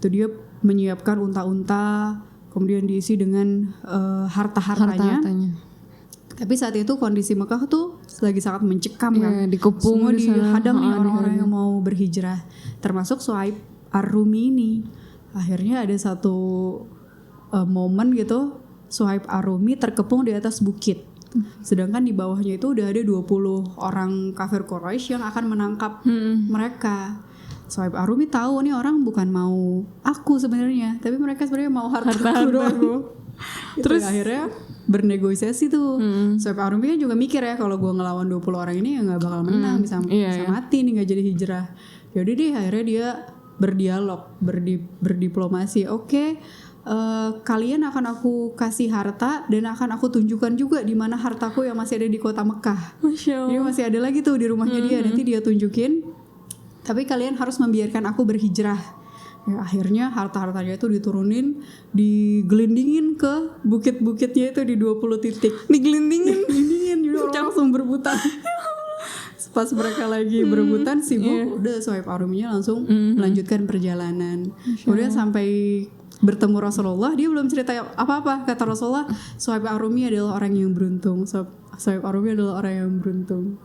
Tuh dia menyiapkan unta-unta, kemudian diisi dengan harta-hartanya. Harta-hartanya. Tapi saat itu kondisi Mekah tuh lagi sangat mencekam kan. Dikepung Semua di sana. dihadang nih orang-orang yang mau berhijrah, termasuk Suhaib Ar-Rumi ini. Akhirnya ada satu momen gitu, Suhaib Ar-Rumi terkepung di atas bukit. Sedangkan di bawahnya itu udah ada 20 orang kafir Quraisy yang akan menangkap mereka. Suhaib Ar-Rumi tahu nih orang bukan mau aku sebenarnya, tapi mereka sebenarnya mau hartaku doang. Terus akhirnya bernegosiasi tuh. Suhaib Ar-Rumi kan juga mikir ya, kalau gue ngelawan 20 orang ini ya nggak bakal menang, bisa mati nih, nggak jadi hijrah. Yaudah deh, akhirnya dia berdialog, berdiplomasi. Oke, kalian akan aku kasih harta dan akan aku tunjukkan juga di mana hartaku yang masih ada di kota Mekah. Masya Allah. Jadi masih ada lagi tuh di rumahnya dia, nanti dia tunjukin. Tapi kalian harus membiarkan aku berhijrah. Ya, akhirnya harta-hartanya itu diturunin, digelindingin ke bukit-bukitnya itu di 20 titik. Digelindingin. Jadi orang langsung berebutan. Pas mereka lagi berebutan sibuk, udah Suhaib Ar-Ruminya langsung melanjutkan perjalanan. Kemudian sampai bertemu Rasulullah, dia belum cerita apa-apa. Kata Rasulullah, Suhaib Ar-Rumi adalah orang yang beruntung. Suhaib Ar-Rumi adalah orang yang beruntung.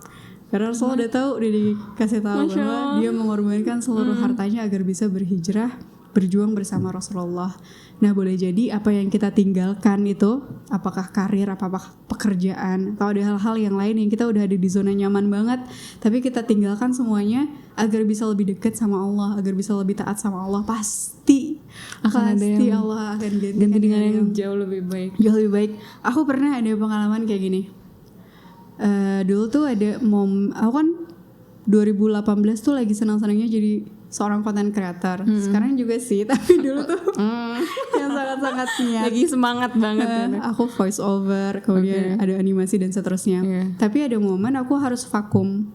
Karena Rasulullah udah tahu, dia dikasih tahu bahwa dia mengorbankan seluruh hartanya agar bisa berhijrah, berjuang bersama Rasulullah. Nah, boleh jadi apa yang kita tinggalkan itu, apakah karir, apakah pekerjaan, atau ada hal-hal yang lain yang kita udah ada di zona nyaman banget, tapi kita tinggalkan semuanya agar bisa lebih dekat sama Allah, agar bisa lebih taat sama Allah, pasti Akan ada yang Allah akan ganti dengan yang jauh lebih baik. Jauh lebih baik. Aku pernah ada pengalaman kayak gini. Dulu tuh ada aku kan 2018 tuh lagi senang-senangnya jadi seorang content creator. Sekarang juga sih, tapi dulu tuh yang sangat-sangat niat. Lagi semangat banget. Aku voice over, kemudian ada animasi dan seterusnya. Tapi ada momen aku harus vakum.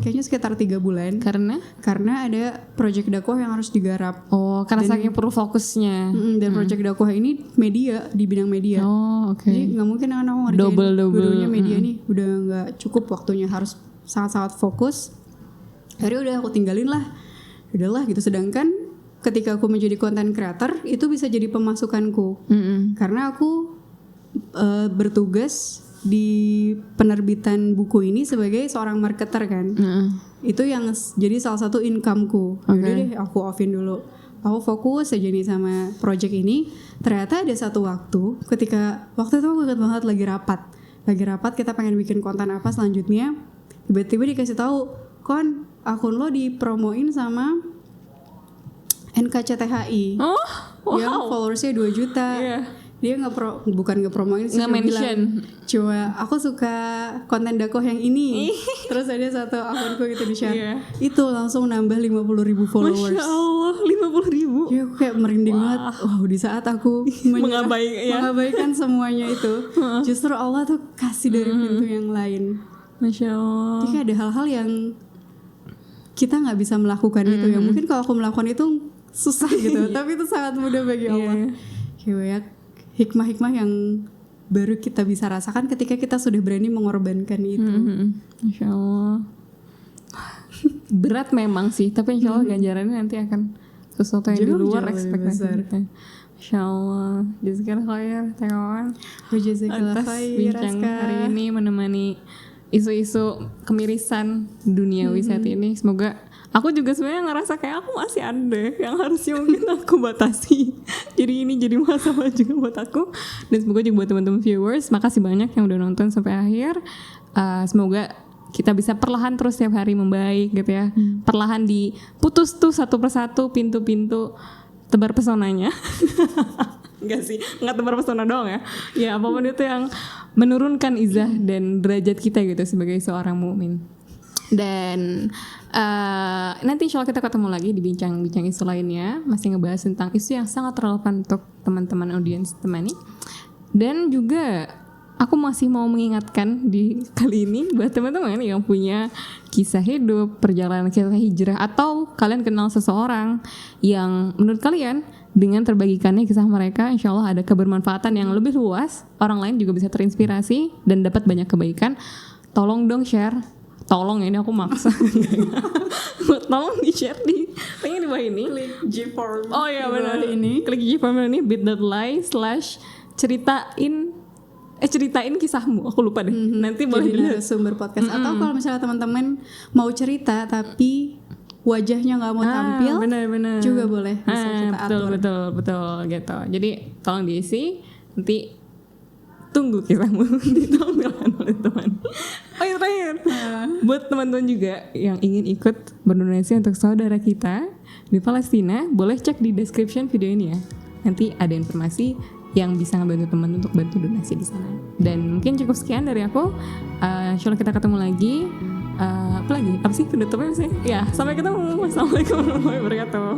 Kayaknya sekitar 3 bulan. Karena ada project dakwah yang harus digarap. Oh, karena saking perlu fokusnya. Dan project dakwah ini media, di bidang media. Oh, oke. Jadi nggak mungkin kan aku ngerjain Double. dua-duanya media nih, udah nggak cukup waktunya, harus sangat-sangat fokus. Akhirnya udah aku tinggalin lah. Udahlah gitu. Sedangkan ketika aku menjadi content creator, itu bisa jadi pemasukanku. Karena aku bertugas di penerbitan buku ini sebagai seorang marketer kan. Itu yang jadi salah satu incomeku. Yaudah deh, aku offin dulu. Aku fokus aja nih sama project ini. Ternyata ada satu waktu, ketika waktu itu aku ingat banget lagi rapat kita pengen bikin konten apa selanjutnya. Tiba-tiba dikasih tahu, "Kon, akun lo dipromoin sama NKCTHI." Yang followersnya 2 juta. Dia bukan ngepromoin sih, nge-mention. Cuma aku suka konten dakwah yang ini. Terus ada satu akunku gitu di share. Itu langsung nambah 50.000 followers. Masya Allah, 50.000. Ya aku kayak merinding banget. Wow, di saat aku mengabaikan semuanya itu, justru Allah tuh kasih dari pintu yang lain. Masya Allah. Jadi ada hal-hal yang kita nggak bisa melakukan itu. Yang mungkin kalau aku melakukan itu susah gitu. Tapi itu sangat mudah bagi Allah. Kayak hikmah-hikmah yang baru kita bisa rasakan ketika kita sudah berani mengorbankan itu. Masya Allah. Berat memang sih, tapi insya Allah ganjarannya nanti akan sesuatu yang di luar ekspektasi kita. Masya Allah. Jazakallah khair, teman. Jazakallah atas khair, bincang hari ini menemani isu-isu kemirisan duniawi saat ini. Semoga aku juga sebenarnya ngerasa kayak aku masih ada yang harusnya mungkin aku batasi. Jadi ini jadi masalah juga buat aku. Dan semoga juga buat teman-teman viewers. Makasih banyak yang udah nonton sampai akhir. Semoga kita bisa perlahan terus setiap hari membaik gitu ya. Perlahan diputus tuh satu persatu pintu-pintu tebar pesonanya. Enggak sih, enggak tebar pesona doang ya. Ya apapun itu yang menurunkan izah dan derajat kita gitu sebagai seorang mukmin. Dan nanti insya Allah kita ketemu lagi di bincang-bincang isu lainnya, masih ngebahas tentang isu yang sangat relevan untuk teman-teman audiens temani. Dan juga aku masih mau mengingatkan di kali ini buat teman-teman yang punya kisah hidup, perjalanan kisah hijrah, atau kalian kenal seseorang yang menurut kalian dengan terbagikannya kisah mereka, insya Allah ada kebermanfaatan yang lebih luas, orang lain juga bisa terinspirasi dan dapat banyak kebaikan. Tolong dong share. Tolong, ini aku maksa. Tolong di share di Linknya di bawah ini. Klik G-form. Oh iya di benar. bawah ini. Klik G-form ini bit.ly/ceritain kisahmu. Aku lupa deh. Nanti boleh Jadi dilihat. narasumber podcast. Atau kalau misalnya teman-teman mau cerita tapi wajahnya nggak mau tampil, benar-benar juga boleh bisa kita atur. betul gitu. Jadi tolong diisi, nanti tunggu kisahmu ditampilkan oleh teman. Oh yang terakhir, buat teman-teman juga yang ingin ikut berdonasi untuk saudara kita di Palestina, boleh cek di description video ini ya. Nanti ada informasi yang bisa ngebantu teman untuk bantu donasi di sana. Dan mungkin cukup sekian dari aku. Insyaallah kita ketemu lagi. Apa lagi? Apa sih penutupnya sih? Ya, sampai ketemu. Wassalamualaikum warahmatullahi wabarakatuh.